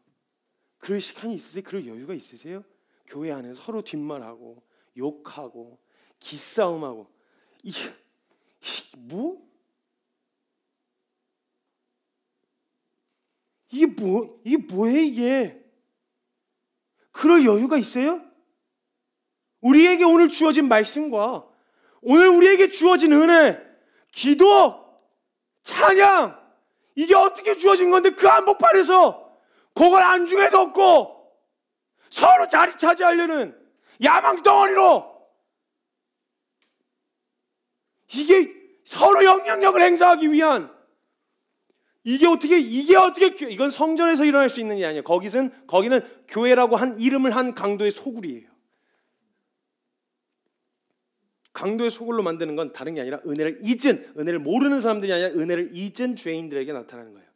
그럴 시간이 있으세요? 그럴 여유가 있으세요? 교회 안에서 서로 뒷말하고 욕하고 기싸움하고 이게 뭐? 이게 뭐예요 이게? 그럴 여유가 있어요? 우리에게 오늘 주어진 말씀과 오늘 우리에게 주어진 은혜, 기도, 찬양, 이게 어떻게 주어진 건데 그 한복판에서 그걸 안중에도 없고 서로 자리 차지하려는 야망 덩어리로 이게 서로 영향력을 행사하기 위한 이게 어떻게 이건 성전에서 일어날 수 있는 게 아니에요. 거기는 교회라고 한 이름을 한 강도의 소굴이에요. 강도의 소굴로 만드는 건 다른 게 아니라 은혜를 모르는 사람들이 아니라 은혜를 잊은 죄인들에게 나타나는 거예요.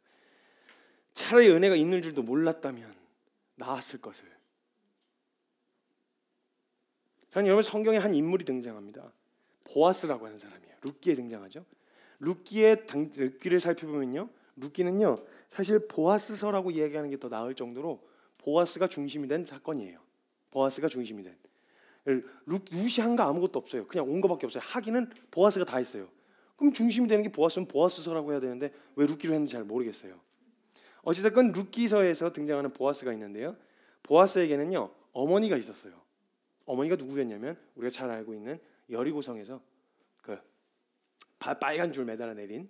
차라리 은혜가 있는 줄도 몰랐다면 나았을 것을. 저는 여러분, 성경에 한 인물이 등장합니다. 보아스라고 하는 사람이에요. 룻기에 등장하죠. 룻기를 살펴보면요, 룻기는요 사실 보아스서라고 이야기하는 게 더 나을 정도로 보아스가 중심이 된 사건이에요. 보아스가 중심이 된. 룻이 한 거 아무것도 없어요. 그냥 온 거밖에 없어요. 하기는 보아스가 다 했어요. 그럼 중심이 되는 게 보아스면 보아스서라고 해야 되는데 왜 룻기로 했는지 잘 모르겠어요. 어찌됐건 룻기서에서 등장하는 보아스가 있는데요, 보아스에게는요 어머니가 있었어요. 어머니가 누구였냐면 우리가 잘 알고 있는 여리고성에서 그 빨간 줄 매달아 내린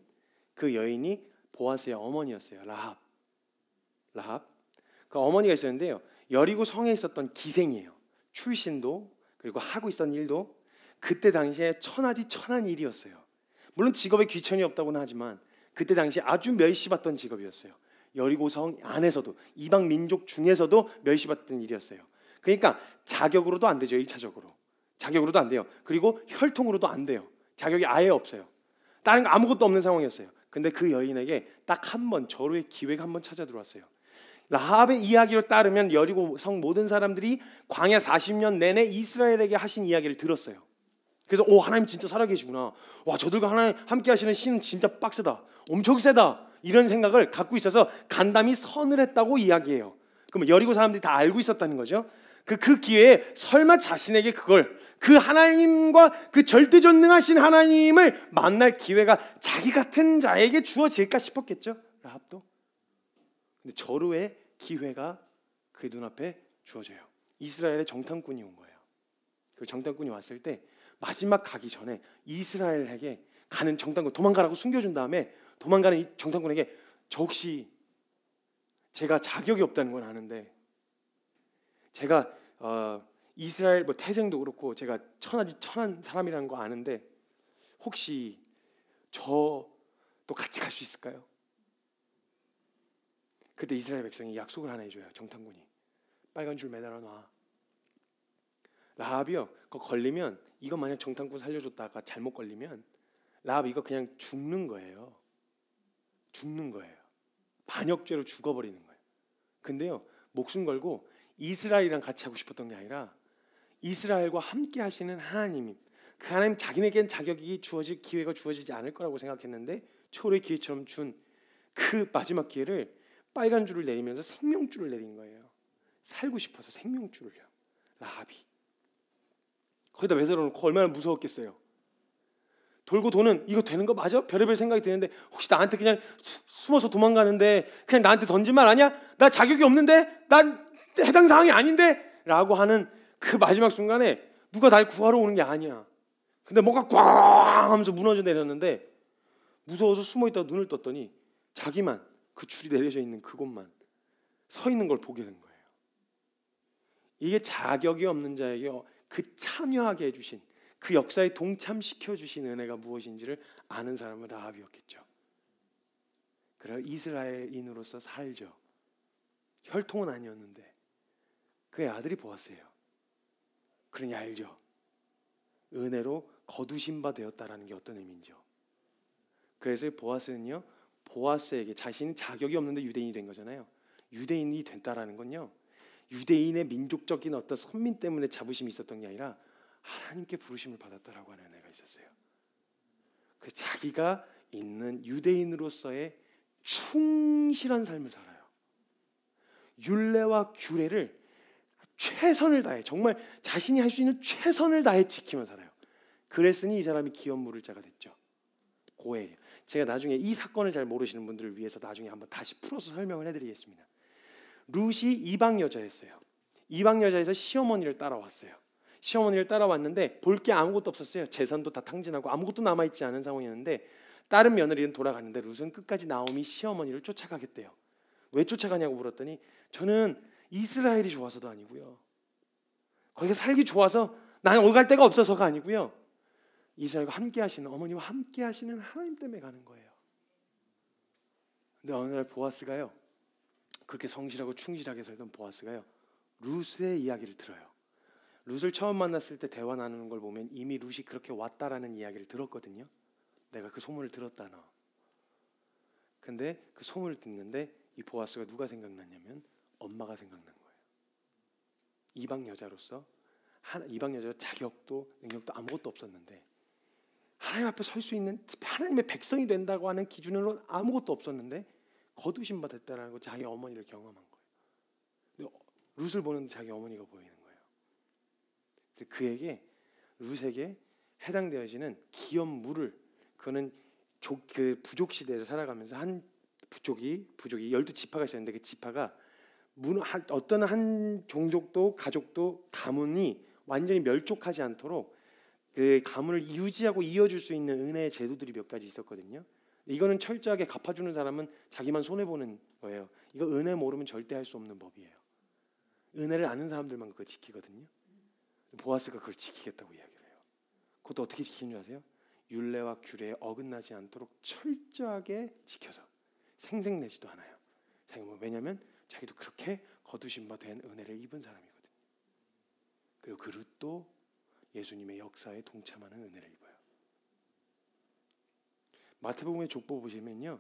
그 여인이 보아스의 어머니였어요. 라합. 그 어머니가 있었는데요, 여리고 성에 있었던 기생이에요. 출신도 그리고 하고 있었던 일도 그때 당시에 천하디 천한 일이었어요. 물론 직업에 귀천이 없다고는 하지만 그때 당시에 아주 멸시받던 직업이었어요. 여리고성 안에서도 이방 민족 중에서도 멸시받던 일이었어요. 그러니까 자격으로도 안 되죠. 1차적으로 자격으로도 안 돼요. 그리고 혈통으로도 안 돼요. 자격이 아예 없어요. 다른 거 아무것도 없는 상황이었어요. 근데 그 여인에게 딱 한 번 절호의 기회가 한 번 찾아 들어왔어요. 라합의 이야기로 따르면 여리고 성 모든 사람들이 광야 40년 내내 이스라엘에게 하신 이야기를 들었어요. 그래서 하나님 진짜 살아계시구나. 와, 저들과 하나님 함께 하시는 신은 진짜 빡세다. 엄청 세다. 이런 생각을 갖고 있어서 간담이 선을 했다고 이야기해요. 그럼 여리고 사람들이 다 알고 있었다는 거죠. 그 기회에 설마 자신에게 그걸 그 하나님과 그 절대전능하신 하나님을 만날 기회가 자기 같은 자에게 주어질까 싶었겠죠. 라합도. 근데 절호의 기회가 그의 눈앞에 주어져요. 이스라엘의 정탐꾼이 온 거예요. 그 정탐꾼이 왔을 때 마지막 가기 전에 이스라엘에게 가는 정탐꾼 도망가라고 숨겨준 다음에 도망가는 이 정탐꾼에게 저 혹시 제가 자격이 없다는 건 아는데 제가 이스라엘 뭐 태생도 그렇고 제가 천하지 천한 사람이라는 거 아는데 혹시 저도 같이 갈 수 있을까요? 그때 이스라엘 백성이 약속을 하나 해줘요. 정탐꾼이 빨간 줄 매달아 놔. 라합이요, 그거 걸리면 이거 만약 정탐꾼 살려줬다가 잘못 걸리면 라합 이거 그냥 죽는 거예요. 죽는 거예요. 반역죄로 죽어버리는 거예요. 근데요, 목숨 걸고 이스라엘이랑 같이 하고 싶었던 게 아니라 이스라엘과 함께 하시는 하나님, 그 하나님 자기네겐 자격이 주어질 기회가 주어지지 않을 거라고 생각했는데 초월의 기회처럼 준 그 마지막 기회를 빨간 줄을 내리면서 생명줄을 내린 거예요. 살고 싶어서 생명줄을요. 라합이 거기다 매달아놓고 얼마나 무서웠겠어요. 돌고 도는 이거 되는 거 맞아? 별의별 생각이 드는데 혹시 나한테 그냥 숨어서 도망가는데 그냥 나한테 던진 말 아니야? 나 자격이 없는데? 난 해당 사항이 아닌데? 라고 하는 그 마지막 순간에 누가 날 구하러 오는 게 아니야. 근데 뭔가 꽝 하면서 무너져 내렸는데 무서워서 숨어있다가 눈을 떴더니 자기만 그 줄이 내려져 있는 그곳만 서 있는 걸 보게 된 거예요. 이게 자격이 없는 자에게 그 참여하게 해주신, 그 역사에 동참시켜 주신 은혜가 무엇인지를 아는 사람은 라합이었겠죠. 그래 이스라엘인으로서 살죠. 혈통은 아니었는데 그의 아들이 보아스예요. 그러니 알죠. 은혜로 거두신 바 되었다라는 게 어떤 의미인지요. 그래서 보아스는요, 보아스에게 자신이 자격이 없는데 유대인이 된 거잖아요. 유대인이 됐다라는 건요, 유대인의 민족적인 어떤 선민 때문에 자부심이 있었던 게 아니라 하나님께 부르심을 받았다라고 하는 은혜가 있었어요. 그 자기가 있는 유대인으로서의 충실한 삶을 살아요. 율례와 규례를 최선을 다해, 정말 자신이 할 수 있는 최선을 다해 지키며 살아요. 그랬으니 이 사람이 기업 물을 자가 됐죠. 고엘이요. 제가 나중에 이 사건을 잘 모르시는 분들을 위해서 나중에 한번 다시 풀어서 설명을 해드리겠습니다. 룻이 이방 여자였어요. 이방 여자에서 시어머니를 따라왔어요. 시어머니를 따라왔는데 볼 게 아무것도 없었어요. 재산도 다 탕진하고 아무것도 남아있지 않은 상황이었는데 다른 며느리는 돌아갔는데 룻은 끝까지 나오미 시어머니를 쫓아가겠대요. 왜 쫓아가냐고 물었더니 저는 이스라엘이 좋아서도 아니고요, 거기가 살기 좋아서 나는 오갈 데가 없어서가 아니고요, 이스라엘과 함께 하시는, 어머니와 함께 하시는 하나님 때문에 가는 거예요. 근데 어느 날 보아스가요, 그렇게 성실하고 충실하게 살던 보아스가요, 룻의 이야기를 들어요. 룻을 처음 만났을 때 대화 나누는 걸 보면 이미 룻이 그렇게 왔다라는 이야기를 들었거든요. 내가 그 소문을 들었다 너. 근데 그 소문을 듣는데 이 보아스가 누가 생각났냐면 엄마가 생각난 거예요. 이방 여자로서, 이방 여자가 자격도 능력도 아무것도 없었는데 하나님 앞에 설 수 있는 하나님의 백성이 된다고 하는 기준으로 아무것도 없었는데 거두신 바 됐다라는 거, 자기 어머니를 경험한 거예요. 근데 룻을 보는데 자기 어머니가 보이는 거예요. 그에게, 룻에게 해당되어지는 기업 물을, 그는 그 부족 시대를 살아가면서 한 부족이 12지파가 있었는데 그 지파가 어떤 한 종족도 가족도 가문이 완전히 멸족하지 않도록 그 가문을 유지하고 이어줄 수 있는 은혜의 제도들이 몇 가지 있었거든요. 이거는 철저하게 갚아주는 사람은 자기만 손해보는 거예요. 이거 은혜 모르면 절대 할 수 없는 법이에요. 은혜를 아는 사람들만 그거 지키거든요. 보아스가 그걸 지키겠다고 이야기를 해요. 그것도 어떻게 지키는 줄 아세요? 율례와 규례에 어긋나지 않도록 철저하게 지켜서 생색내지도 않아요. 왜냐하면 자기도 그렇게 거두신 바 된 은혜를 입은 사람이거든요. 그리고 그 룻도 예수님의 역사에 동참하는 은혜를 입어요. 마태복음의 족보 보시면요,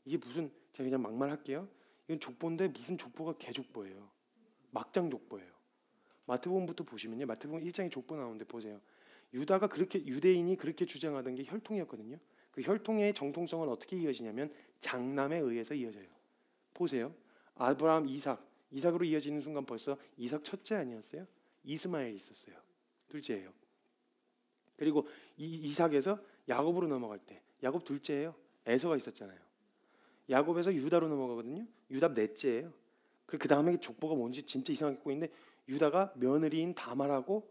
이게 무슨, 제가 그냥 막말할게요. 이건 족보인데 무슨 족보가 개족보예요. 막장 족보예요. 마태복음부터 보시면요, 마태복음 1장에 족보 나오는데 보세요. 유다가 그렇게, 유대인이 그렇게 주장하던 게 혈통이었거든요. 그 혈통의 정통성은 어떻게 이어지냐면 장남에 의해서 이어져요. 보세요. 아브라함, 이삭으로 이어지는 순간 벌써 이삭 첫째 아니었어요? 이스마엘이 있었어요. 둘째예요. 그리고 이삭에서 야곱으로 넘어갈 때 야곱 둘째예요. 에서가 있었잖아요. 야곱에서 유다로 넘어가거든요. 유다 넷째예요. 그 다음에 족보가 뭔지 진짜 이상하게 꾸고 있는데, 유다가 며느리인 다말하고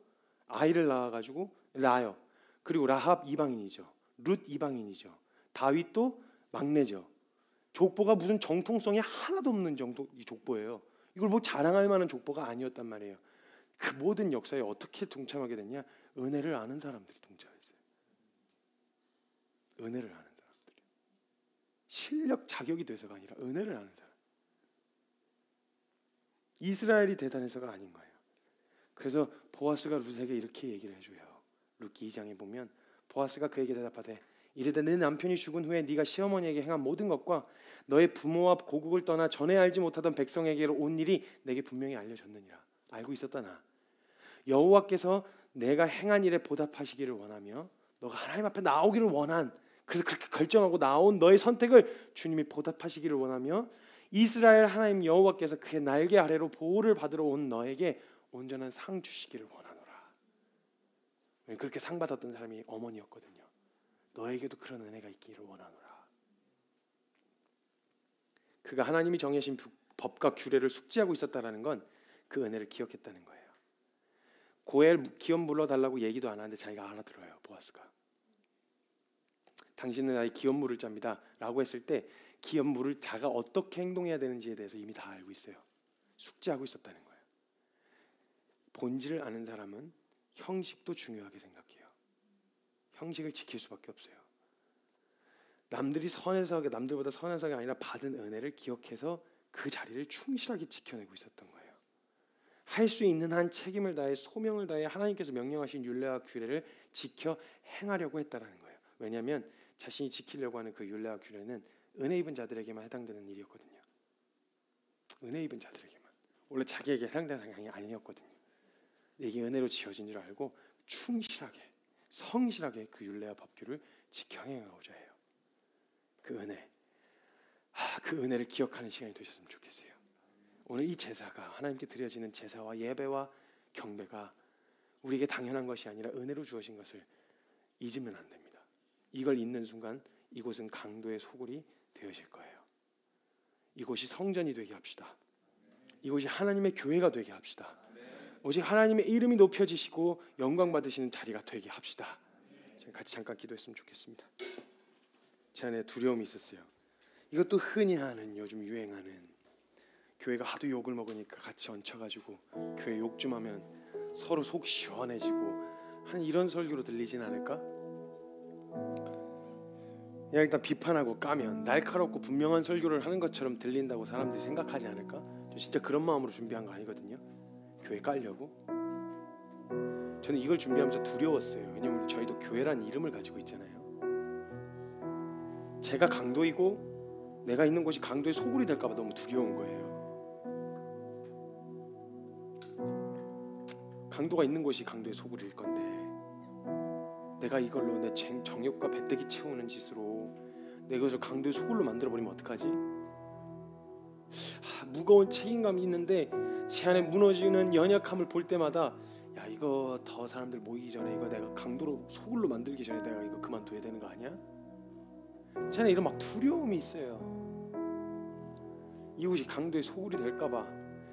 아이를 낳아가지고 라여, 그리고 라합 이방인이죠. 룻 이방인이죠. 다윗도 막내죠. 족보가 무슨 정통성이 하나도 없는 이 족보예요. 이걸 뭐 자랑할 만한 족보가 아니었단 말이에요. 그 모든 역사에 어떻게 동참하게 됐냐? 은혜를 아는 사람들이 동참했어요. 은혜를 아는 사람들이. 실력 자격이 돼서가 아니라 은혜를 아는 사람. 이스라엘이 대단해서가 아닌 거예요. 그래서 보아스가 룻에게 이렇게 얘기를 해줘요. 룻기 2장에 보면 보아스가 그에게 대답하되 이르되 내 남편이 죽은 후에 네가 시어머니에게 행한 모든 것과 너의 부모와 고국을 떠나 전에 알지 못하던 백성에게로 온 일이 내게 분명히 알려졌느니라. 알고 있었다나. 여호와께서 내가 행한 일에 보답하시기를 원하며 너가 하나님 앞에 나오기를 원한, 그래서 그렇게 결정하고 나온 너의 선택을 주님이 보답하시기를 원하며 이스라엘 하나님 여호와께서 그의 날개 아래로 보호를 받으러 온 너에게 온전한 상 주시기를 원하노라. 그렇게 상 받았던 사람이 어머니였거든요. 너에게도 그런 은혜가 있기를 원하노라. 그가 하나님이 정하신 법과 규례를 숙지하고 있었다라는 건 그 은혜를 기억했다는 거예요. 고엘 기업 물러달라고 얘기도 안 하는데 자기가 알아들어요. 보아스가. 당신은 나의 기업 물을 자입니다 라고 했을 때 기업 물을 자가 어떻게 행동해야 되는지에 대해서 이미 다 알고 있어요. 숙지하고 있었다는 거예요. 본질을 아는 사람은 형식도 중요하게 생각해요. 형식을 지킬 수밖에 없어요. 남들보다 선해서가 아니라 받은 은혜를 기억해서 그 자리를 충실하게 지켜내고 있었던 거예요. 할 수 있는 한 책임을 다해 소명을 다해 하나님께서 명령하신 율례와 규례를 지켜 행하려고 했다라는 거예요. 왜냐하면 자신이 지키려고 하는 그 율례와 규례는 은혜 입은 자들에게만 해당되는 일이었거든요. 은혜 입은 자들에게만. 원래 자기에게 해당되는 상황이 아니었거든요. 이게 은혜로 지어진 줄 알고 충실하게, 성실하게 그 율례와 법규를 지켜 행하고자 해요. 그 은혜, 그 은혜를 기억하는 시간이 되셨으면 좋겠어요. 오늘 이 제사가, 하나님께 드려지는 제사와 예배와 경배가 우리에게 당연한 것이 아니라 은혜로 주어진 것을 잊으면 안 됩니다. 이걸 잊는 순간 이곳은 강도의 소굴이 되어질 거예요. 이곳이 성전이 되게 합시다. 이곳이 하나님의 교회가 되게 합시다. 오직 하나님의 이름이 높여지시고 영광 받으시는 자리가 되게 합시다. 같이 잠깐 기도했으면 좋겠습니다. 제 안에 두려움이 있었어요. 이것도 흔히 하는, 요즘 유행하는, 교회가 하도 욕을 먹으니까 같이 얹혀가지고 교회 욕 좀 하면 서로 속 시원해지고 하는 이런 설교로 들리진 않을까? 그냥 일단 비판하고 까면 날카롭고 분명한 설교를 하는 것처럼 들린다고 사람들이 생각하지 않을까? 저 진짜 그런 마음으로 준비한 거 아니거든요. 교회 깔려고. 저는 이걸 준비하면서 두려웠어요. 왜냐하면 저희도 교회란 이름을 가지고 있잖아요. 제가 강도이고 내가 있는 곳이 강도의 소굴이 될까 봐 너무 두려운 거예요. 강도가 있는 곳이 강도의 소굴일 건데 내가 이걸로 내 정욕과 배때기 채우는 짓으로 내 것을 강도의 소굴로 만들어버리면 어떡하지? 무거운 책임감이 있는데 제 안에 무너지는 연약함을 볼 때마다 야, 이거 더 사람들 모이기 전에 이거 내가 강도로 소굴로 만들기 전에 내가 이거 그만둬야 되는 거 아니야? 제 안에 이런 막 두려움이 있어요. 이곳이 강도의 소굴이 될까 봐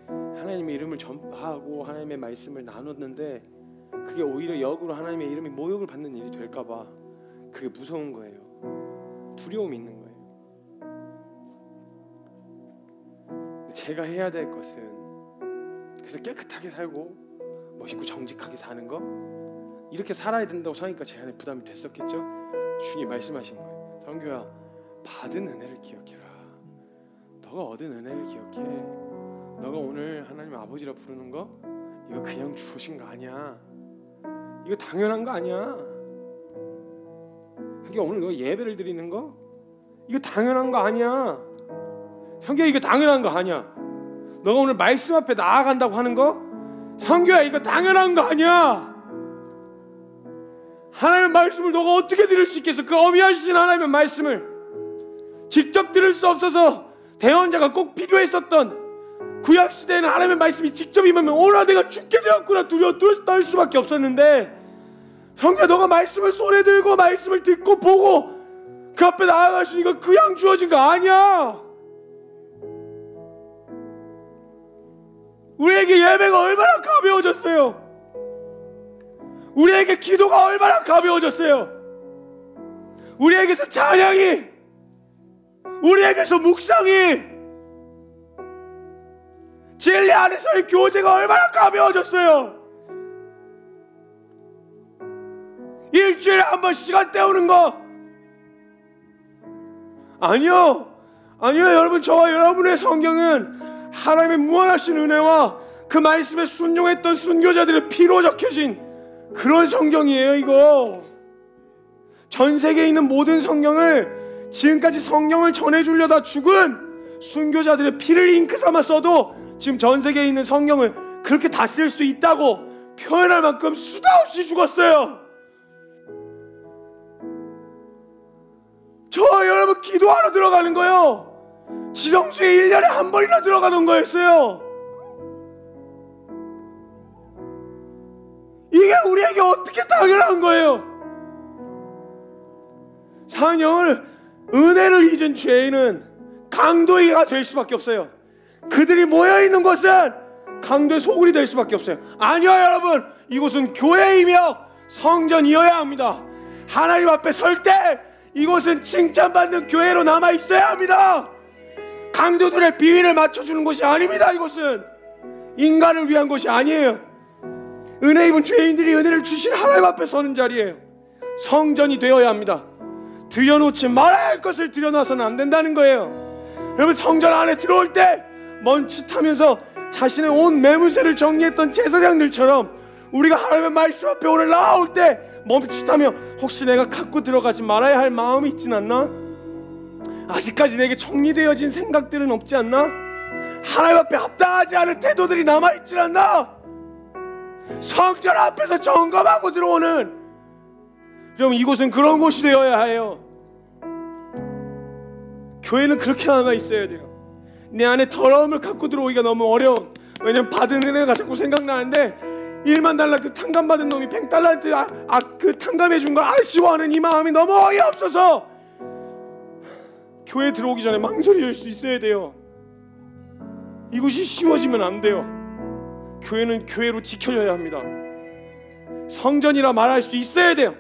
하나님의 이름을 전파하고 하나님의 말씀을 나눴는데 그게 오히려 역으로 하나님의 이름이 모욕을 받는 일이 될까 봐 그게 무서운 거예요. 두려움이 있는 거예요. 제가 해야 될 것은 그래서 깨끗하게 살고 멋있고 정직하게 사는 거, 이렇게 살아야 된다고 하니까 제 안에 부담이 됐었겠죠. 주님 말씀하신 거예요. 성규야, 받은 은혜를 기억해라. 너가 얻은 은혜를 기억해. 너가 오늘 하나님 아버지라 부르는 거, 이거 그냥 주신 거 아니야. 이거 당연한 거 아니야. 성규야, 오늘 너가 예배를 드리는 거, 이거 당연한 거 아니야. 성규야, 이거 당연한 거 아니야. 너가 오늘 말씀 앞에 나아간다고 하는 거, 성규야, 이거 당연한 거 아니야. 하나님의 말씀을 너가 어떻게 들을 수 있겠어? 그 어미하신 하나님의 말씀을 직접 들을 수 없어서 대언자가 꼭 필요했었던 구약시대에는 하나님의 말씀이 직접 임하면 오라 내가 죽게 되었구나 두려워 떨 수밖에 없었는데, 성규야, 너가 말씀을 손에 들고 말씀을 듣고 보고 그 앞에 나아갈 수 있는 거 그냥 주어진 거 아니야. 우리에게 예배가 얼마나 가벼워졌어요. 우리에게 기도가 얼마나 가벼워졌어요. 우리에게서 찬양이, 우리에게서 묵상이, 진리 안에서의 교제가 얼마나 가벼워졌어요. 일주일에 한 번 시간 때우는 거 아니요. 여러분, 저와 여러분의 성경은 하나님의 무한하신 은혜와 그 말씀에 순종했던 순교자들의 피로 적혀진 그런 성경이에요. 이거 전 세계에 있는 모든 성경을, 지금까지 성경을 전해주려다 죽은 순교자들의 피를 잉크 삼아 써도 지금 전 세계에 있는 성경을 그렇게 다 쓸 수 있다고 표현할 만큼 수도 없이 죽었어요. 저와 여러분 기도하러 들어가는 거요, 지성수에 1년에 한 번이나 들어가는 거였어요. 이게 우리에게 어떻게 당연한 거예요. 성령을, 은혜를 잊은 죄인은 강도이가 될 수밖에 없어요. 그들이 모여있는 곳은 강도의 소굴이 될 수밖에 없어요. 아니요 여러분, 이곳은 교회이며 성전이어야 합니다. 하나님 앞에 설 때 이곳은 칭찬받는 교회로 남아있어야 합니다. 강도들의 비위를 맞춰주는 곳이 아닙니다. 이곳은 인간을 위한 곳이 아니에요. 은혜 입은 죄인들이 은혜를 주신 하나님 앞에 서는 자리예요. 성전이 되어야 합니다. 들여놓지 말아야 할 것을 들여놔서는 안 된다는 거예요. 여러분, 성전 안에 들어올 때 멈칫하면서 자신의 온 매무새를 정리했던 제사장들처럼 우리가 하나님의 말씀 앞에 오늘 나올 때 멈칫하며 혹시 내가 갖고 들어가지 말아야 할 마음이 있진 않나? 아직까지 내게 정리되어진 생각들은 없지 않나? 하나님 앞에 합당하지 않은 태도들이 남아있진 않나? 성전 앞에서 점검하고 들어오는, 그럼 이곳은 그런 곳이 되어야 해요. 교회는 그렇게 남아있어야 돼요. 내 안에 더러움을 갖고 들어오기가 너무 어려워. 왜냐면 받은 은혜가 자꾸 생각나는데 1만 달란트 탕감받은 놈이 100달란트 그 탕감해준 걸 아쉬워하는 이 마음이 너무 어이없어서 교회 들어오기 전에 망설일 수 있어야 돼요. 이곳이 쉬워지면 안 돼요. 교회는 교회로 지켜져야 합니다. 성전이라 말할 수 있어야 돼요.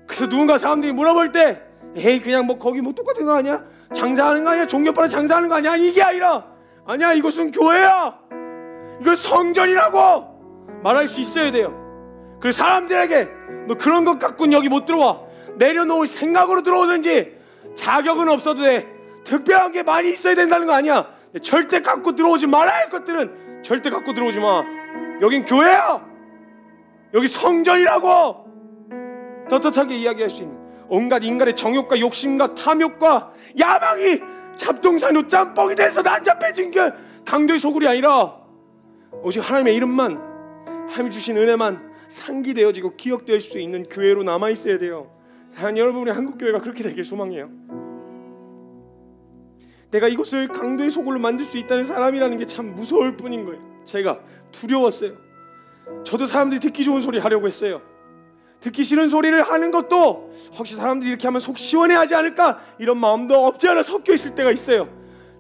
그래서 누군가 사람들이 물어볼 때 에이 그냥 뭐 거기 뭐 똑같은 거 아니야? 장사하는 거 아니야? 종교파는 장사하는 거 아니야? 이게 아니라, 아니야, 이곳은 교회야. 이건 성전이라고 말할 수 있어야 돼요. 그래서 사람들에게 너 그런 것 갖고는 여기 못 들어와, 내려놓을 생각으로 들어오든지 자격은 없어도 돼, 특별한 게 많이 있어야 된다는 거 아니야. 절대 갖고 들어오지 말아야 할 것들은 절대 갖고 들어오지 마. 여긴 교회야. 여기 성전이라고 떳떳하게 이야기할 수 있는, 온갖 인간의 정욕과 욕심과 탐욕과 야망이 잡동사니로 짬뽕이 돼서 난잡해진 게 강도의 소굴이 아니라 오직 하나님의 이름만, 하나님이 주신 은혜만 상기되어지고 기억될 수 있는 교회로 남아있어야 돼요. 여러분, 우리 한국교회가 그렇게 되길 소망해요. 내가 이곳을 강도의 소굴로 만들 수 있다는 사람이라는 게 참 무서울 뿐인 거예요. 제가 두려웠어요. 저도 사람들이 듣기 좋은 소리 하려고 했어요. 듣기 싫은 소리를 하는 것도 혹시 사람들이 이렇게 하면 속 시원해하지 않을까 이런 마음도 없지 않아 섞여 있을 때가 있어요.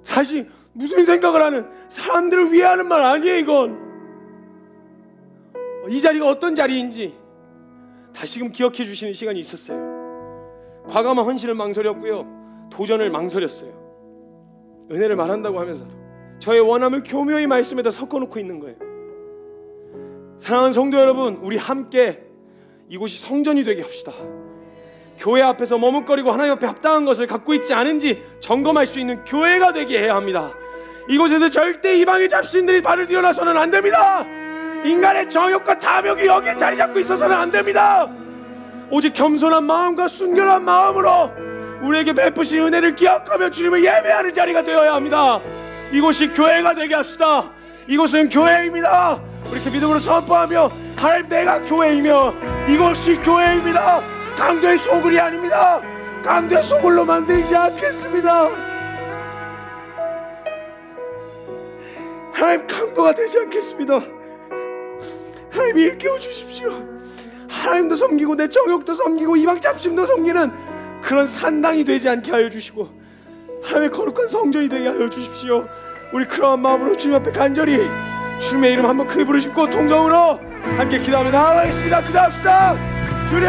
사실 무슨 생각을 하는, 사람들을 위해 하는 말 아니에요. 이건 이 자리가 어떤 자리인지 다시금 기억해 주시는 시간이 있었어요. 과감한 헌신을 망설였고요, 도전을 망설였어요. 은혜를 말한다고 하면서도 저의 원함을 교묘히 말씀에다 섞어놓고 있는 거예요. 사랑하는 성도 여러분, 우리 함께 이곳이 성전이 되게 합시다. 교회 앞에서 머뭇거리고 하나님 앞에 합당한 것을 갖고 있지 않은지 점검할 수 있는 교회가 되게 해야 합니다. 이곳에서 절대 이방의 잡신들이 발을 들여놔서는 안 됩니다. 인간의 정욕과 탐욕이 여기에 자리 잡고 있어서는 안 됩니다. 오직 겸손한 마음과 순결한 마음으로 우리에게 베푸신 은혜를 기억하며 주님을 예배하는 자리가 되어야 합니다. 이곳이 교회가 되게 합시다. 이곳은 교회입니다. 이렇게 믿음으로 선포하며, 하나님, 내가 교회이며 이것이 교회입니다. 강도의 소굴이 아닙니다. 강도의 소굴로 만들지 않겠습니다. 하나님, 강도가 되지 않겠습니다. 하나님, 일깨워 주십시오. 하나님도 섬기고 내 정욕도 섬기고 이방 잡심도 섬기는 그런 산당이 되지 않게 하여 주시고, 하나님의 거룩한 성전이 되게 하여 주십시오. 우리 그러한 마음으로 주님 앞에 간절히 주님의 이름 한번 크게 부르시고 통성으로 함께 기도하며 나아가겠습니다. 기도합시다. 주님,